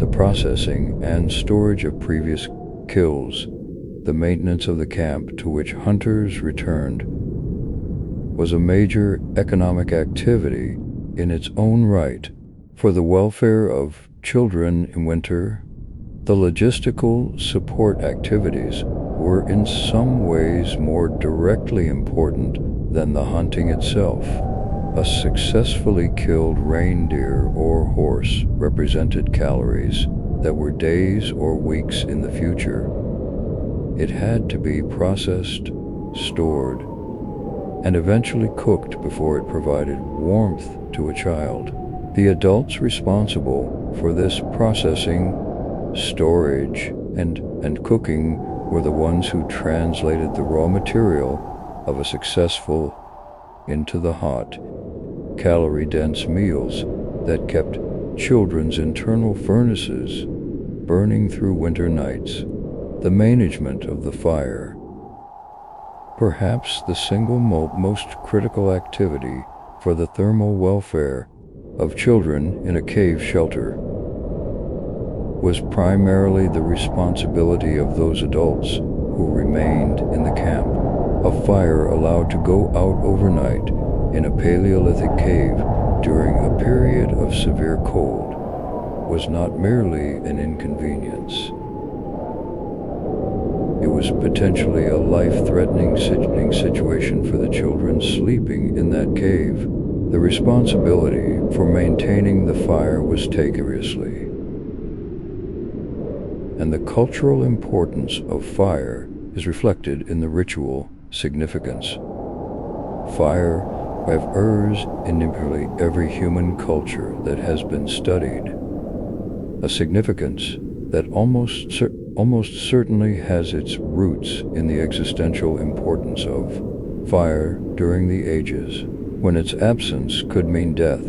the processing and storage of previous kills, the maintenance of the camp to which hunters returned, was a major economic activity in its own right. For the welfare of children in winter, the logistical support activities were in some ways more directly important than the hunting itself. A successfully killed reindeer or horse represented calories that were days or weeks in the future. It had to be processed, stored, and eventually cooked before it provided warmth to a child. The adults responsible for this processing, storage, and cooking were the ones who translated the raw material of a successful into the hot, calorie-dense meals that kept children's internal furnaces burning through winter nights. The management of the fire, perhaps the single most critical activity for the thermal welfare of children in a cave shelter, was primarily the responsibility of those adults who remained in the camp. A fire allowed to go out overnight in a Paleolithic cave during a period of severe cold was not merely an inconvenience. It was potentially a life-threatening situation for the children sleeping in that cave. The responsibility for maintaining the fire was taken seriously, and the cultural importance of fire is reflected in the ritual significance. Fire occurs in nearly every human culture that has been studied, a significance that almost certainly has its roots in the existential importance of fire during the ages, when its absence could mean death.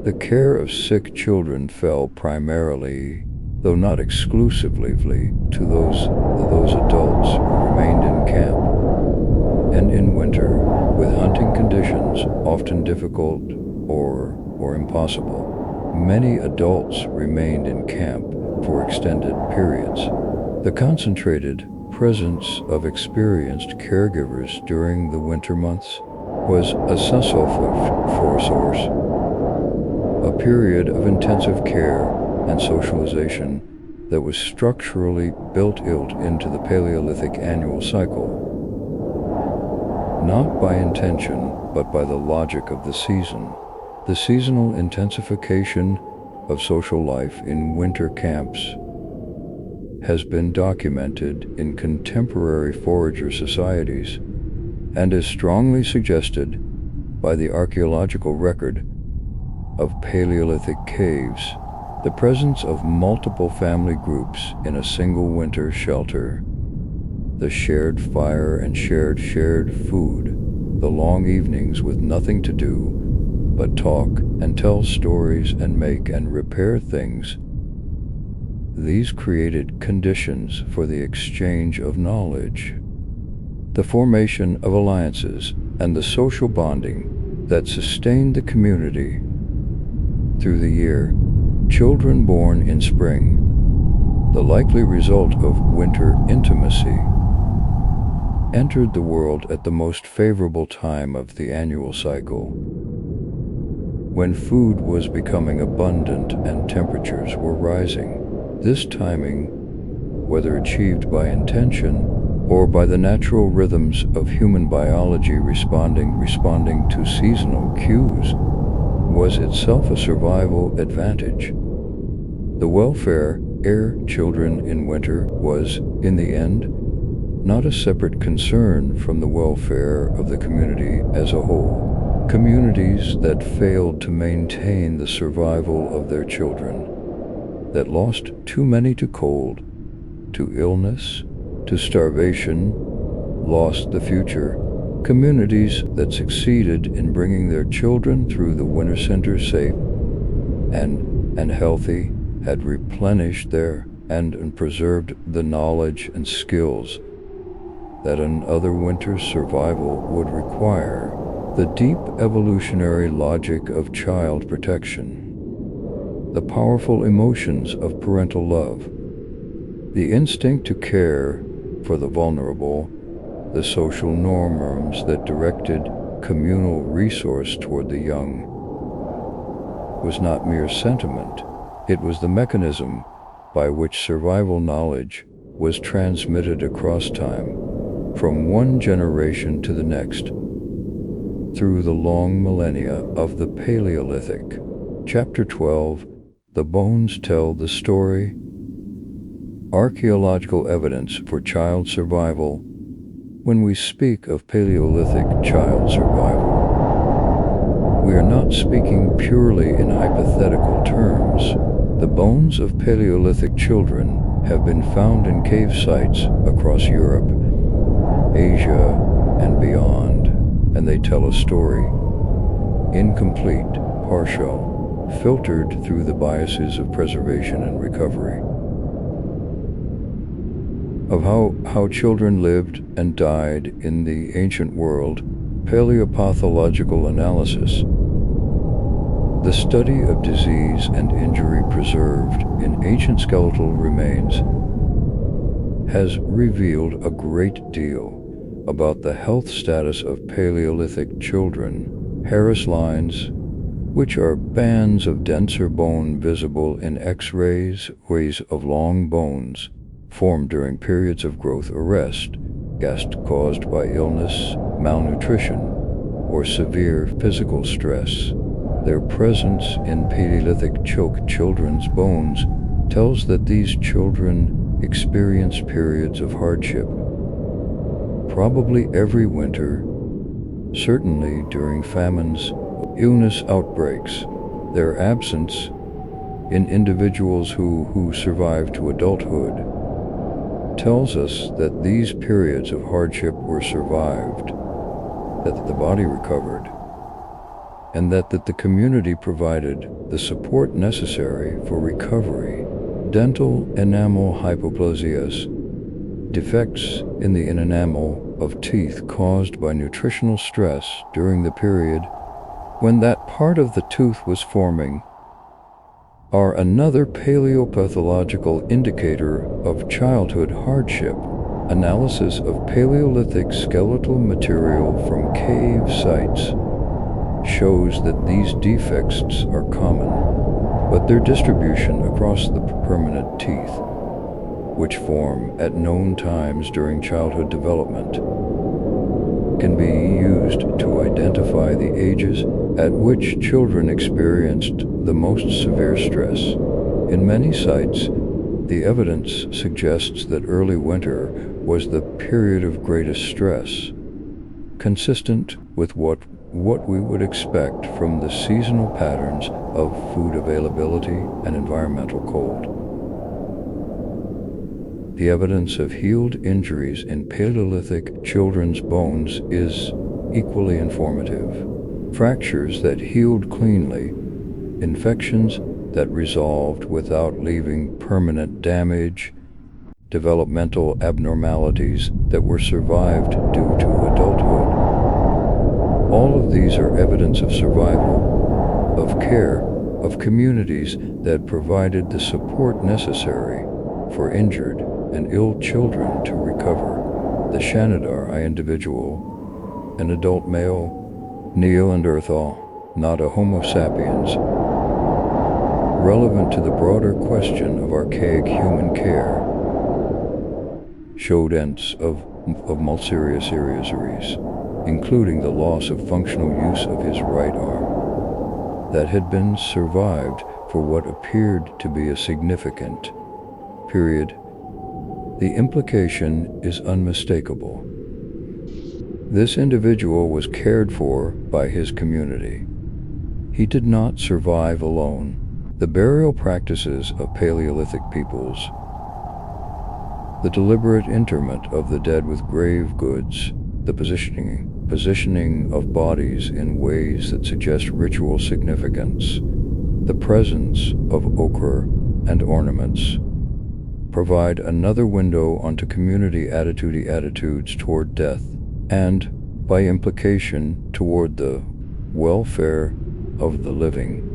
The care of sick children fell primarily, though not exclusively, to those adults who remained in camp. And in winter, with hunting conditions often difficult or impossible, many adults remained in camp for extended periods. The concentrated presence of experienced caregivers during the winter months was essential for source, a period of intensive care and socialization that was structurally built into the Paleolithic annual cycle, not by intention, but by the logic of the season. The seasonal intensification of social life in winter camps has been documented in contemporary forager societies and is strongly suggested by the archaeological record of Paleolithic caves. The presence of multiple family groups in a single winter shelter, the shared fire and shared food, the long evenings with nothing to do but talk and tell stories and make and repair things. These created conditions for the exchange of knowledge, the formation of alliances, and the social bonding that sustained the community through the year. Children born in spring, the likely result of winter intimacy, entered the world at the most favorable time of the annual cycle, when food was becoming abundant and temperatures were rising. This timing, whether achieved by intention or by the natural rhythms of human biology responding to seasonal cues, was itself a survival advantage. The welfare of children in winter was, in the end, not a separate concern from the welfare of the community as a whole. Communities that failed to maintain the survival of their children, that lost too many to cold, to illness, to starvation, lost the future. Communities that succeeded in bringing their children through the winter center safe and healthy had replenished and preserved the knowledge and skills that another winter's survival would require. The deep evolutionary logic of child protection. the powerful emotions of parental love, the instinct to care for the vulnerable, the social norms that directed communal resource toward the young, was not mere sentiment. It was the mechanism by which survival knowledge was transmitted across time, from one generation to the next, through the long millennia of the Paleolithic. Chapter 12: The Bones Tell the Story. Archaeological evidence for child survival. When we speak of Paleolithic child survival, we are not speaking purely in hypothetical terms. The bones of Paleolithic children have been found in cave sites across Europe, Asia, and beyond, and they tell a story. Incomplete, partial, filtered through the biases of preservation and recovery. Of how children lived and died in the ancient world. Paleopathological analysis. The study of disease and injury preserved in ancient skeletal remains has revealed a great deal about the health status of Paleolithic children. Harris lines, which are bands of denser bone visible in X-rays, ways of long bones, formed during periods of growth arrest, caused by illness, malnutrition, or severe physical stress. Their presence in Paleolithic children's bones tells that these children experienced periods of hardship, probably every winter, certainly during famines, illness outbreaks. Their absence in individuals who survive to adulthood tells us that these periods of hardship were survived, that the body recovered, and that the community provided the support necessary for recovery. Dental enamel hypoplasias, defects in the enamel of teeth caused by nutritional stress during the period when that part of the tooth was forming, are another paleopathological indicator of childhood hardship. Analysis of Paleolithic skeletal material from cave sites shows that these defects are common, but their distribution across the permanent teeth, which form at known times during childhood development, can be used to identify the ages at which children experienced the most severe stress. In many sites, the evidence suggests that early winter was the period of greatest stress, consistent with what we would expect from the seasonal patterns of food availability and environmental cold. The evidence of healed injuries in Paleolithic children's bones is equally informative. Fractures that healed cleanly, infections that resolved without leaving permanent damage, developmental abnormalities that were survived due to adulthood. All of these are evidence of survival, of care, of communities that provided the support necessary for injured and ill children to recover. The Shanidar individual, an adult male, Neanderthal, not a Homo sapiens, relevant to the broader question of archaic human care, showed ends of multifarious injuries, including the loss of functional use of his right arm, that had been survived for what appeared to be a significant period. The implication is unmistakable. This individual was cared for by his community. He did not survive alone. The burial practices of Paleolithic peoples, the deliberate interment of the dead with grave goods, the positioning of bodies in ways that suggest ritual significance, the presence of ochre and ornaments, provide another window onto community attitudes toward death, and, by implication, toward the welfare of the living.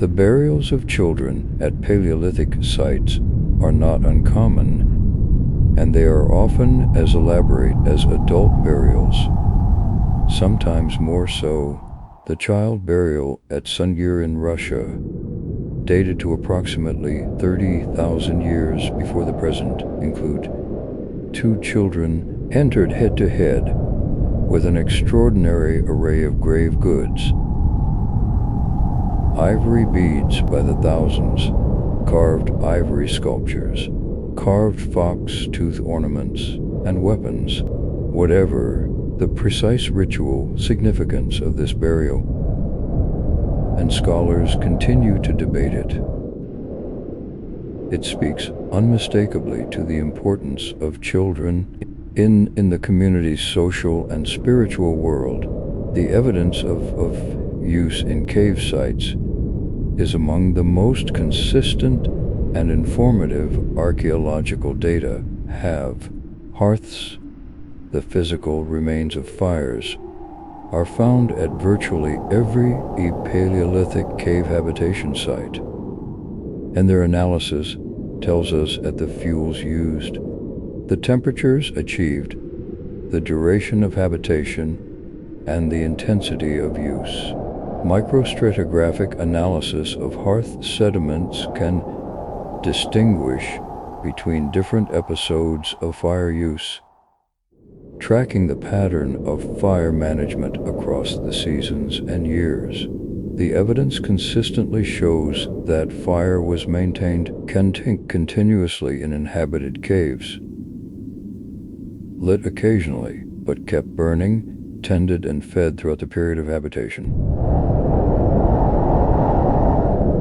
The burials of children at Paleolithic sites are not uncommon, and they are often as elaborate as adult burials, sometimes more so. The child burial at Sungir in Russia, dated to approximately 30,000 years before the present, include 2 children entered head-to-head with an extraordinary array of grave goods. Ivory beads by the thousands, carved ivory sculptures, carved fox tooth ornaments, and weapons. Whatever the precise ritual significance of this burial, and scholars continue to debate it, it speaks unmistakably to the importance of children in the community's social and spiritual world. The evidence of use in cave sites is among the most consistent and informative archaeological data have. Hearths, the physical remains of fires, are found at virtually every Paleolithic cave habitation site, and their analysis tells us at the fuels used, the temperatures achieved, the duration of habitation, and the intensity of use. Microstratigraphic analysis of hearth sediments can distinguish between different episodes of fire use, tracking the pattern of fire management across the seasons and years. The evidence consistently shows that fire was maintained continuously in inhabited caves, lit occasionally, but kept burning, tended, and fed throughout the period of habitation.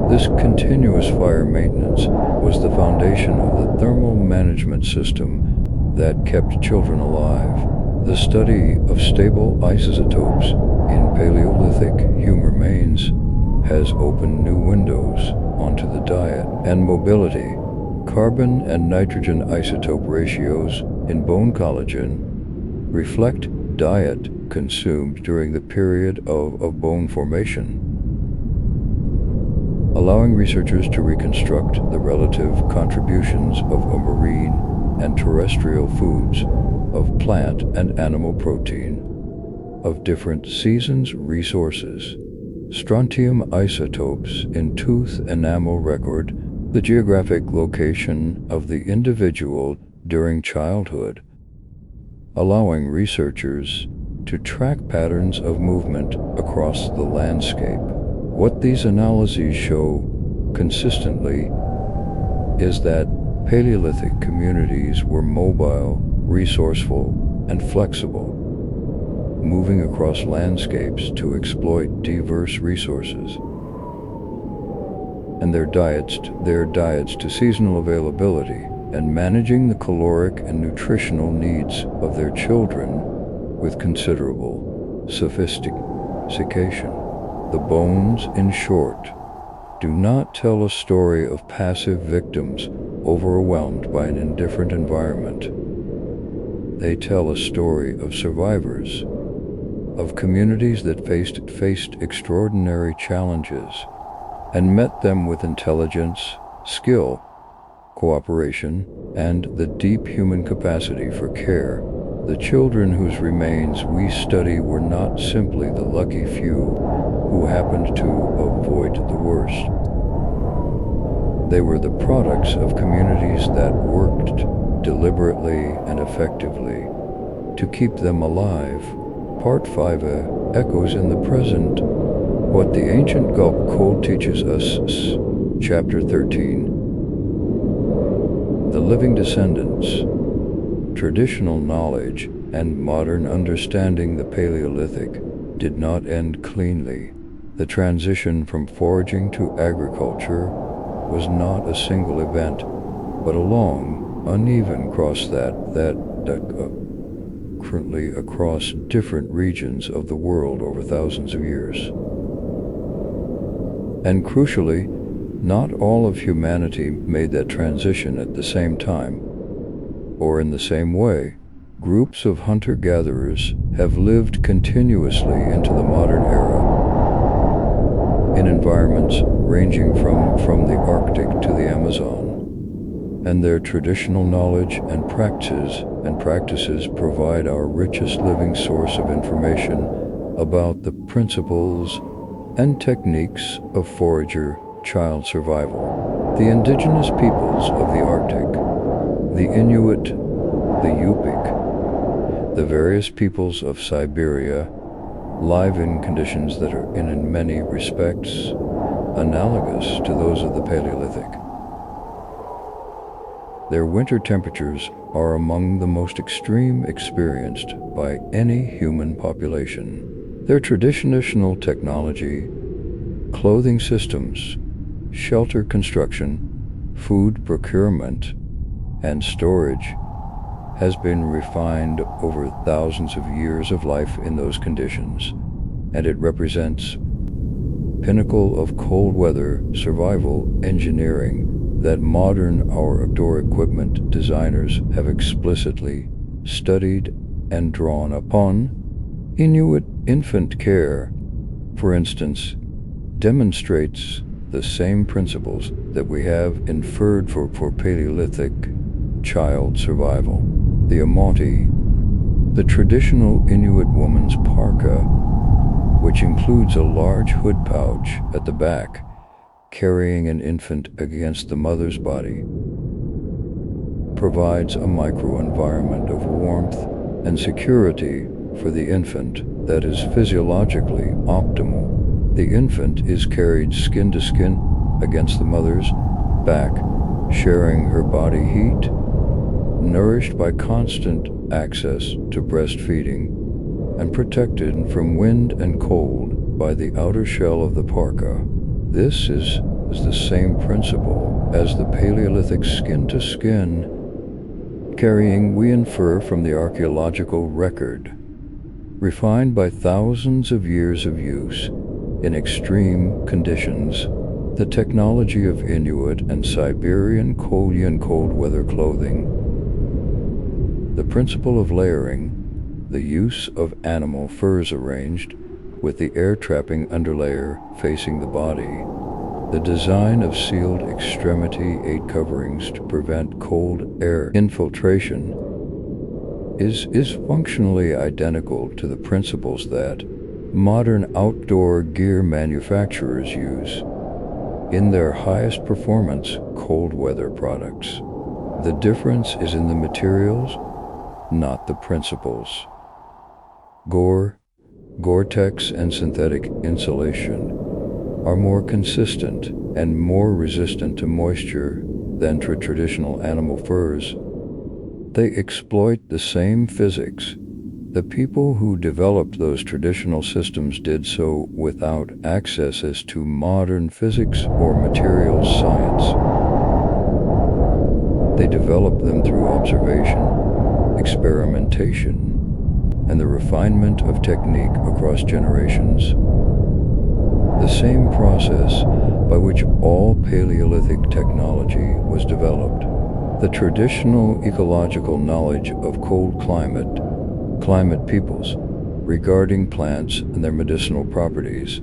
This continuous fire maintenance was the foundation of the thermal management system that kept children alive. The study of stable isotopes in Paleolithic human remains has opened new windows onto the diet and mobility. Carbon and nitrogen isotope ratios in bone collagen reflect diet consumed during the period of bone formation, allowing researchers to reconstruct the relative contributions of marine and terrestrial foods, of plant and animal protein, of different seasons' resources. Strontium isotopes in tooth enamel record the geographic location of the individual during childhood, allowing researchers to track patterns of movement across the landscape. What these analyses show consistently is that Paleolithic communities were mobile, resourceful, and flexible, moving across landscapes to exploit diverse resources, and their diets to seasonal availability, and managing the caloric and nutritional needs of their children with considerable sophistication. The bones, in short, do not tell a story of passive victims overwhelmed by an indifferent environment. They tell a story of survivors, of communities that faced extraordinary challenges and met them with intelligence, skill, cooperation, and the deep human capacity for care. The children whose remains we study were not simply the lucky few who happened to avoid the worst. They were the products of communities that worked deliberately and effectively to keep them alive. Part 5 echoes in the present what the ancient Gulf Code teaches us. Chapter 13. The Living Descendants. Traditional knowledge and modern understanding. The Paleolithic did not end cleanly. The transition from foraging to agriculture was not a single event, but a long, uneven cross that currently across different regions of the world over thousands of years. And crucially, not all of humanity made that transition at the same time, or in the same way. Groups of hunter-gatherers have lived continuously into the modern era, in environments ranging from the Arctic to the Amazon. And their traditional knowledge and practices provide our richest living source of information about the principles and techniques of forager child survival. The indigenous peoples of the Arctic, the Inuit, the Yupik, the various peoples of Siberia, live in conditions that are in many respects analogous to those of the Paleolithic. Their winter temperatures are among the most extreme experienced by any human population. Their traditional technology, clothing systems, shelter construction, food procurement, and storage has been refined over thousands of years of life in those conditions, and it represents pinnacle of cold weather survival engineering that modern outdoor equipment designers have explicitly studied and drawn upon. Inuit infant care, for instance, demonstrates the same principles that we have inferred for Paleolithic child survival. The Amati, the traditional Inuit woman's parka, which includes a large hood pouch at the back, carrying an infant against the mother's body, provides a microenvironment of warmth and security for the infant that is physiologically optimal. The infant is carried skin to skin against the mother's back, sharing her body heat, nourished by constant access to breastfeeding, and protected from wind and cold by the outer shell of the parka. This is the same principle as the Paleolithic skin-to-skin carrying we infer from the archaeological record, refined by thousands of years of use in extreme conditions. The technology of Inuit and Siberian cold weather clothing, the principle of layering, the use of animal furs arranged with the air-trapping underlayer facing the body, the design of sealed extremity 8 coverings to prevent cold air infiltration is functionally identical to the principles that modern outdoor gear manufacturers use in their highest performance cold weather products. The difference is in the materials, not the principles. Gore-Tex and synthetic insulation are more consistent and more resistant to moisture than traditional animal furs. They exploit the same physics. The people who developed those traditional systems did so without access to modern physics or materials science. They developed them through observation, experimentation, and the refinement of technique across generations. The same process by which all Paleolithic technology was developed. The traditional ecological knowledge of cold climate peoples regarding plants and their medicinal properties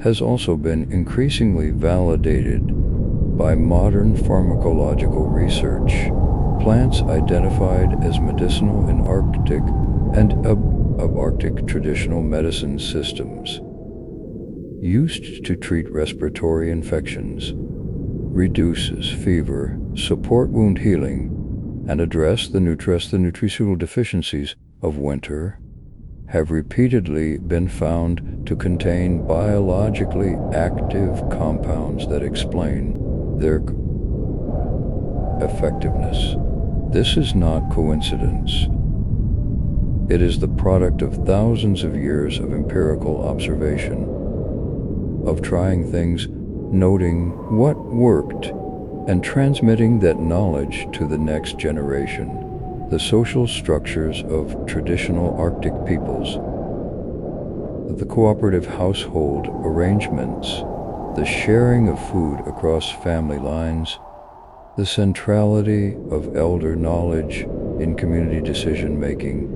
has also been increasingly validated by modern pharmacological research. Plants identified as medicinal in Arctic and subarctic traditional medicine systems used to treat respiratory infections, reduces fever, support wound healing, and address the nutritional deficiencies of winter, have repeatedly been found to contain biologically active compounds that explain their effectiveness. This is not coincidence. It is the product of thousands of years of empirical observation, of trying things, noting what worked, and transmitting that knowledge to the next generation. The social structures of traditional Arctic peoples, the cooperative household arrangements, the sharing of food across family lines, the centrality of elder knowledge in community decision-making,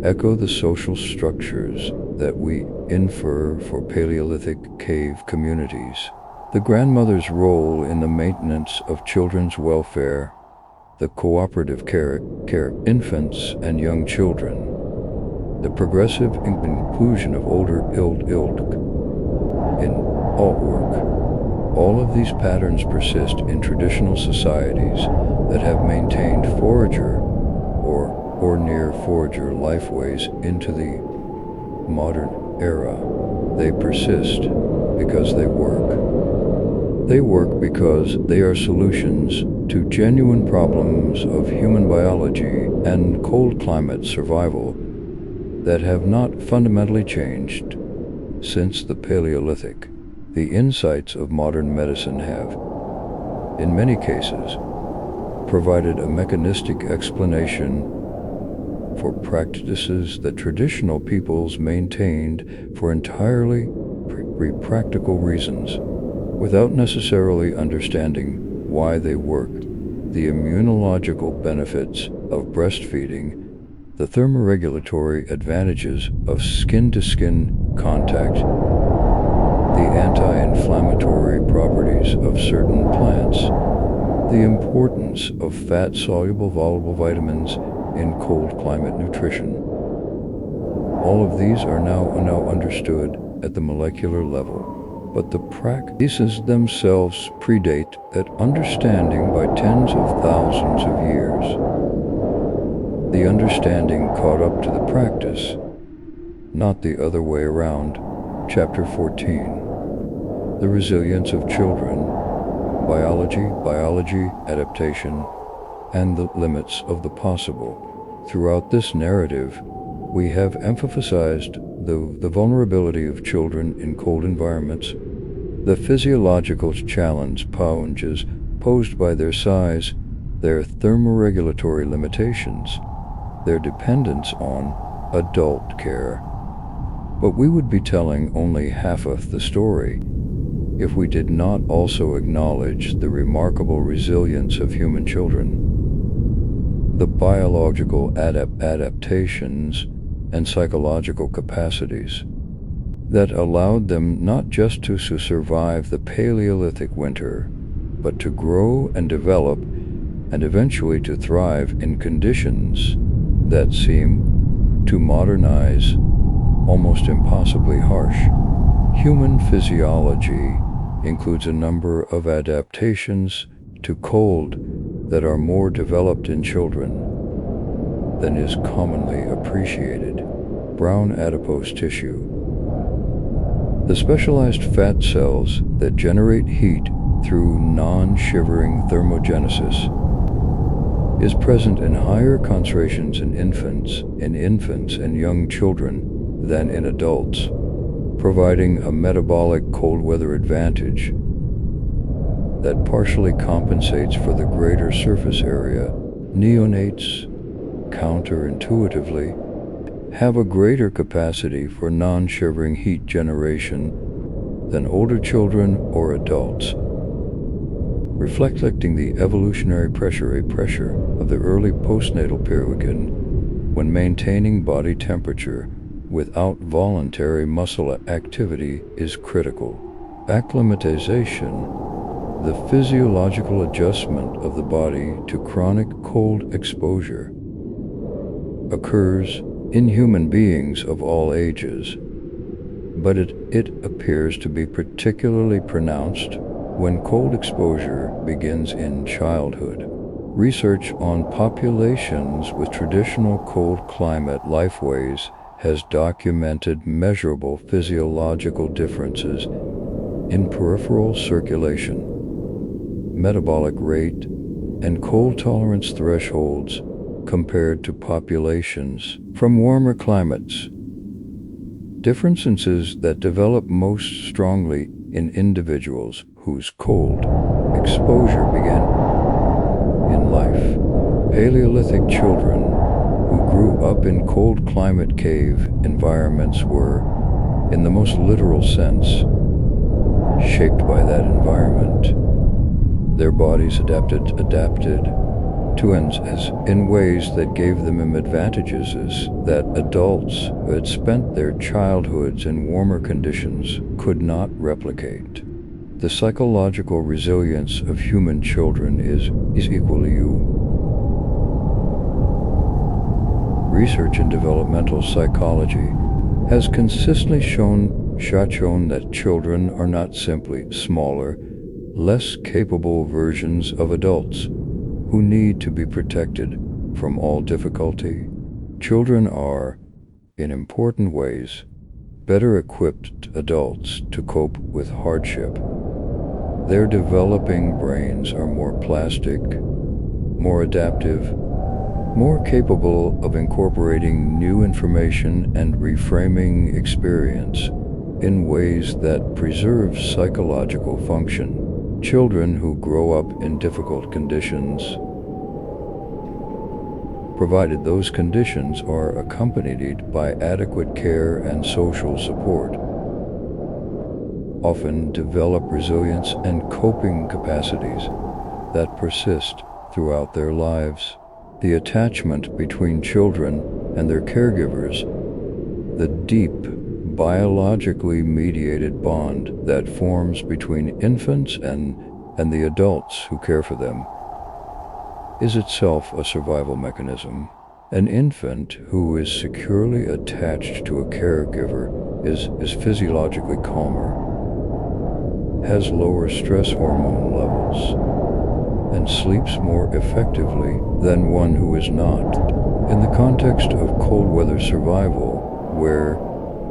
echo the social structures that we infer for Paleolithic cave communities. The grandmother's role in the maintenance of children's welfare, the cooperative care infants and young children, the progressive inclusion of older ilk in artwork. All of these patterns persist in traditional societies that have maintained forager or near forager lifeways into the modern era. They persist because they work. They work because they are solutions to genuine problems of human biology and cold climate survival that have not fundamentally changed since the Paleolithic. The insights of modern medicine have, in many cases, provided a mechanistic explanation for practices that traditional peoples maintained for entirely practical reasons, without necessarily understanding why they worked. The immunological benefits of breastfeeding, the thermoregulatory advantages of skin-to-skin contact, the anti-inflammatory properties of certain plants, the importance of fat-soluble volatile vitamins in cold climate nutrition. All of these are now understood at the molecular level, but the practices themselves predate that understanding by tens of thousands of years. The understanding caught up to the practice, not the other way around. Chapter 14. The Resilience of Children, Biology, Adaptation, and the Limits of the Possible. Throughout this narrative, we have emphasized the vulnerability of children in cold environments, the physiological challenges posed by their size, their thermoregulatory limitations, their dependence on adult care. But we would be telling only half of the story if we did not also acknowledge the remarkable resilience of human children, the biological adaptations and psychological capacities that allowed them not just to survive the Paleolithic winter, but to grow and develop and eventually to thrive in conditions that seem to modernize almost impossibly harsh. Human physiology includes a number of adaptations to cold that are more developed in children than is commonly appreciated. Brown adipose tissue. The specialized fat cells that generate heat through non-shivering thermogenesis is present in higher concentrations in infants and young children than in adults, providing a metabolic cold weather advantage that partially compensates for the greater surface area. Neonates, counterintuitively, have a greater capacity for non-shivering heat generation than older children or adults, reflecting the evolutionary pressure of the early postnatal period when maintaining body temperature without voluntary muscle activity is critical. Acclimatization, the physiological adjustment of the body to chronic cold exposure, occurs in human beings of all ages, but it appears to be particularly pronounced when cold exposure begins in childhood. Research on populations with traditional cold climate lifeways has documented measurable physiological differences in peripheral circulation, metabolic rate, and cold tolerance thresholds compared to populations from warmer climates. Differences that develop most strongly in individuals whose cold exposure began in life. Paleolithic children who grew up in cold climate cave environments were, in the most literal sense, shaped by that environment. Their bodies adapted to ends as in ways that gave them advantages that adults who had spent their childhoods in warmer conditions could not replicate. The psychological resilience of human children is equally you. Research in developmental psychology has consistently shown that children are not simply smaller, less capable versions of adults who need to be protected from all difficulty. Children are, in important ways, better equipped adults to cope with hardship. Their developing brains are more plastic, more adaptive, more capable of incorporating new information and reframing experience in ways that preserve psychological function. Children who grow up in difficult conditions, provided those conditions are accompanied by adequate care and social support, often develop resilience and coping capacities that persist throughout their lives. The attachment between children and their caregivers, the deep, biologically mediated bond that forms between infants and the adults who care for them, is itself a survival mechanism. An infant who is securely attached to a caregiver is physiologically calmer, has lower stress hormone levels, and sleeps more effectively than one who is not. In the context of cold weather survival, where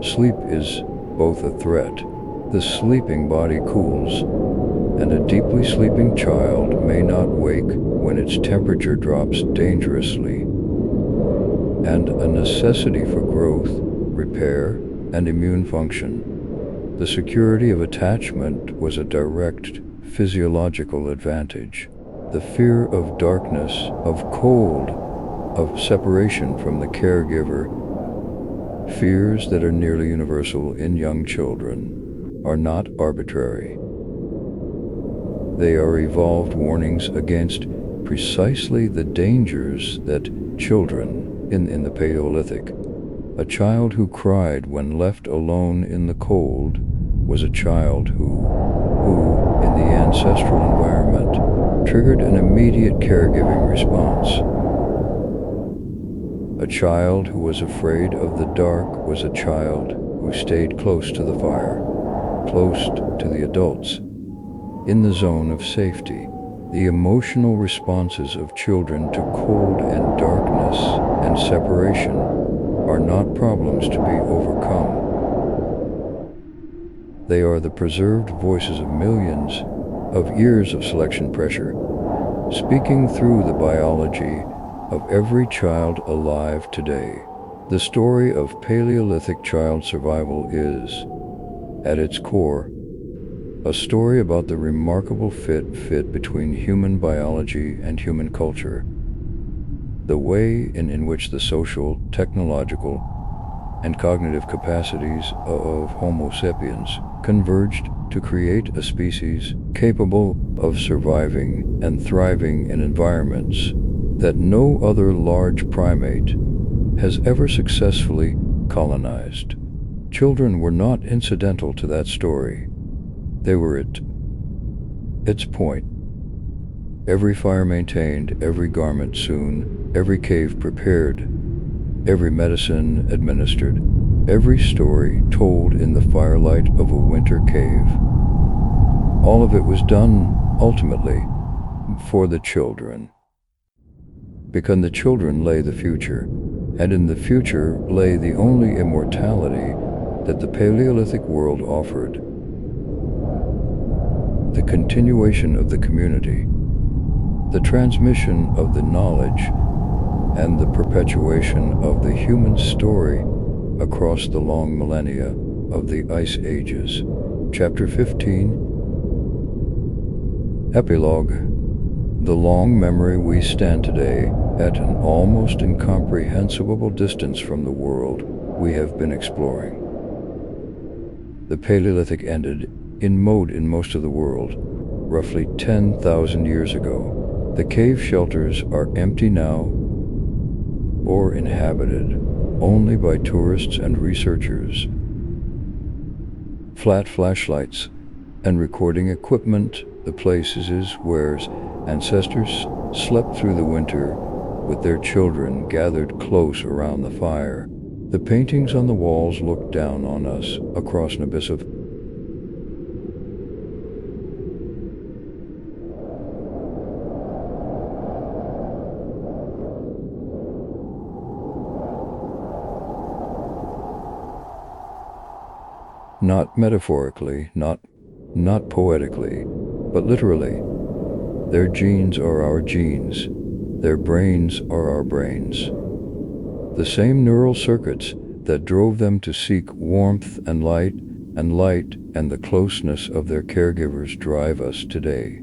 sleep is both a threat, the sleeping body cools, and a deeply sleeping child may not wake when its temperature drops dangerously, and a necessity for growth, repair, and immune function. The security of attachment was a direct physiological advantage. The fear of darkness, of cold, of separation from the caregiver, fears that are nearly universal in young children, are not arbitrary. They are evolved warnings against precisely the dangers that children in the Paleolithic. A child who cried when left alone in the cold was a child who in the ancestral environment, triggered an immediate caregiving response. A child who was afraid of the dark was a child who stayed close to the fire, close to the adults, in the zone of safety. The emotional responses of children to cold and darkness and separation are not problems to be overcome. They are the preserved voices of millions of years of selection pressure, speaking through the biology of every child alive today. The story of Paleolithic child survival is, at its core, a story about the remarkable fit between human biology and human culture. The way in which the social, technological, and cognitive capacities of Homo sapiens converged to create a species capable of surviving and thriving in environments that no other large primate has ever successfully colonized. Children were not incidental to that story. They were its point. Every fire maintained, every garment sewn, every cave prepared, every medicine administered, every story told in the firelight of a winter cave. All of it was done, ultimately, for the children. Because the children lay the future, and in the future lay the only immortality that the Paleolithic world offered. The continuation of the community, the transmission of the knowledge, and the perpetuation of the human story across the long millennia of the Ice Ages. Chapter 15. Epilogue. The long memory we stand today at an almost incomprehensible distance from the world we have been exploring. The Paleolithic ended in most of the world roughly 10,000 years ago. The cave shelters are empty now or inhabited only by tourists and researchers. Flat flashlights and recording equipment, the places where ancestors slept through the winter with their children gathered close around the fire. The paintings on the walls look down on us across an abyss of not metaphorically, not poetically, but literally. Their genes are our genes. Their brains are our brains. The same neural circuits that drove them to seek warmth and light and the closeness of their caregivers drive us today.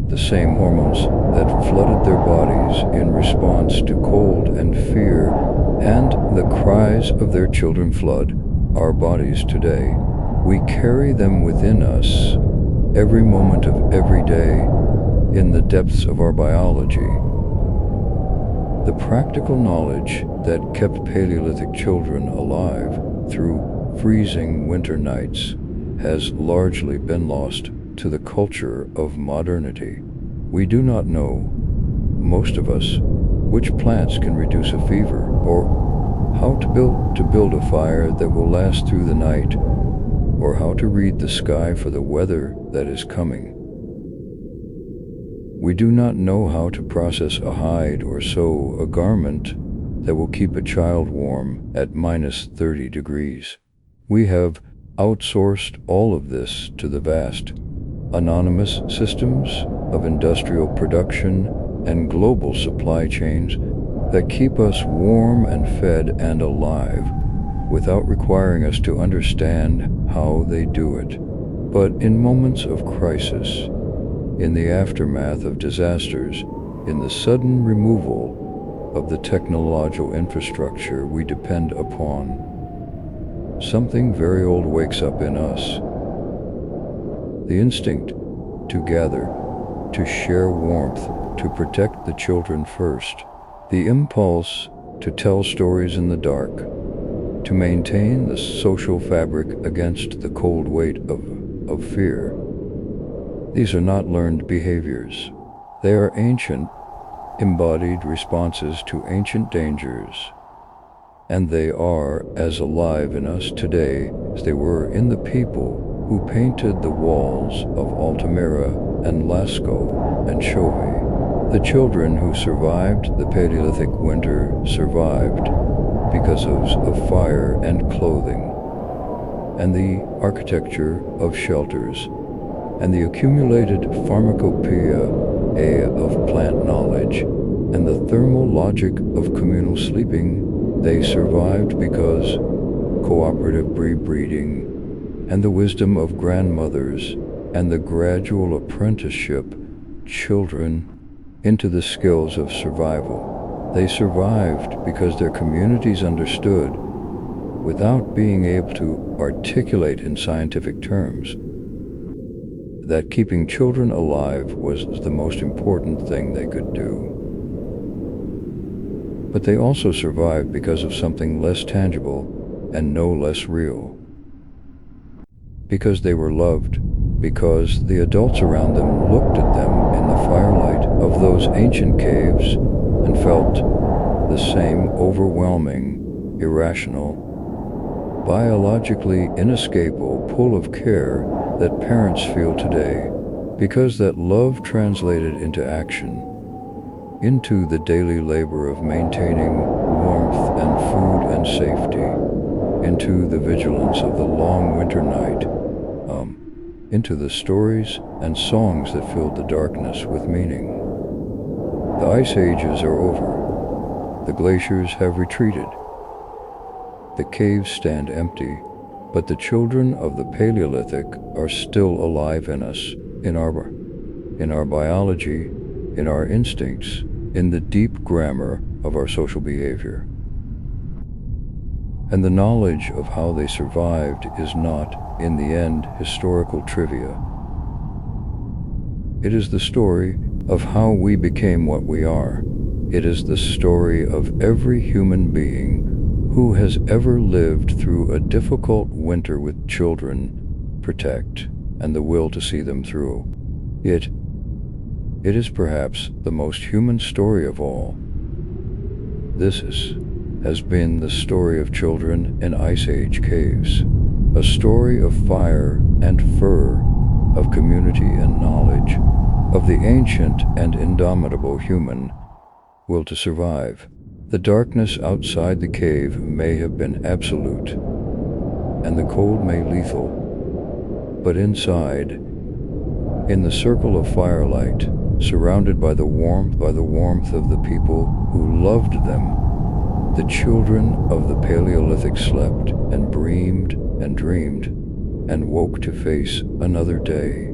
The same hormones that flooded their bodies in response to cold and fear and the cries of their children flood our bodies today. We carry them within us every moment of every day in the depths of our biology. The practical knowledge that kept Paleolithic children alive through freezing winter nights has largely been lost to the culture of modernity. We do not know, most of us, which plants can reduce a fever or how to build a fire that will last through the night, or how to read the sky for the weather that is coming. We do not know how to process a hide or sew a garment that will keep a child warm at -30 degrees. We have outsourced all of this to the vast, anonymous systems of industrial production and global supply chains that keep us warm and fed and alive without requiring us to understand how they do it. But in moments of crisis, in the aftermath of disasters, in the sudden removal of the technological infrastructure we depend upon, something very old wakes up in us. The instinct to gather, to share warmth, to protect the children first. The impulse to tell stories in the dark, to maintain the social fabric against the cold weight of fear. These are not learned behaviors. They are ancient, embodied responses to ancient dangers, and they are as alive in us today as they were in the people who painted the walls of Altamira and Lascaux and Chauvet. The children who survived the Paleolithic winter survived because of fire and clothing, and the architecture of shelters, and the accumulated pharmacopoeia of plant knowledge, and the thermal logic of communal sleeping. They survived because cooperative breeding, and the wisdom of grandmothers, and the gradual apprenticeship children into the skills of survival. They survived because their communities understood, without being able to articulate in scientific terms, that keeping children alive was the most important thing they could do. But they also survived because of something less tangible and no less real. Because they were loved, because the adults around them looked at them in the firelight of those ancient caves and felt the same overwhelming, irrational, biologically inescapable pull of care that parents feel today, because that love translated into action, into the daily labor of maintaining warmth and food and safety, into the vigilance of the long winter night, into the stories and songs that filled the darkness with meaning. The ice ages are over. The glaciers have retreated. The caves stand empty, but the children of the Paleolithic are still alive in us, in our biology, in our instincts, in the deep grammar of our social behavior. And the knowledge of how they survived is not, in the end, historical trivia. It is the story of how we became what we are. It is the story of every human being who has ever lived through a difficult winter with children, protect, and the will to see them through. It is perhaps the most human story of all. Has been the story of children in Ice Age caves, a story of fire and fur, of community and knowledge, of the ancient and indomitable human will to survive. The darkness outside the cave may have been absolute, and the cold may lethal, but inside, in the circle of firelight, surrounded by the warmth of the people who loved them, the children of the Paleolithic slept and dreamed and woke to face another day.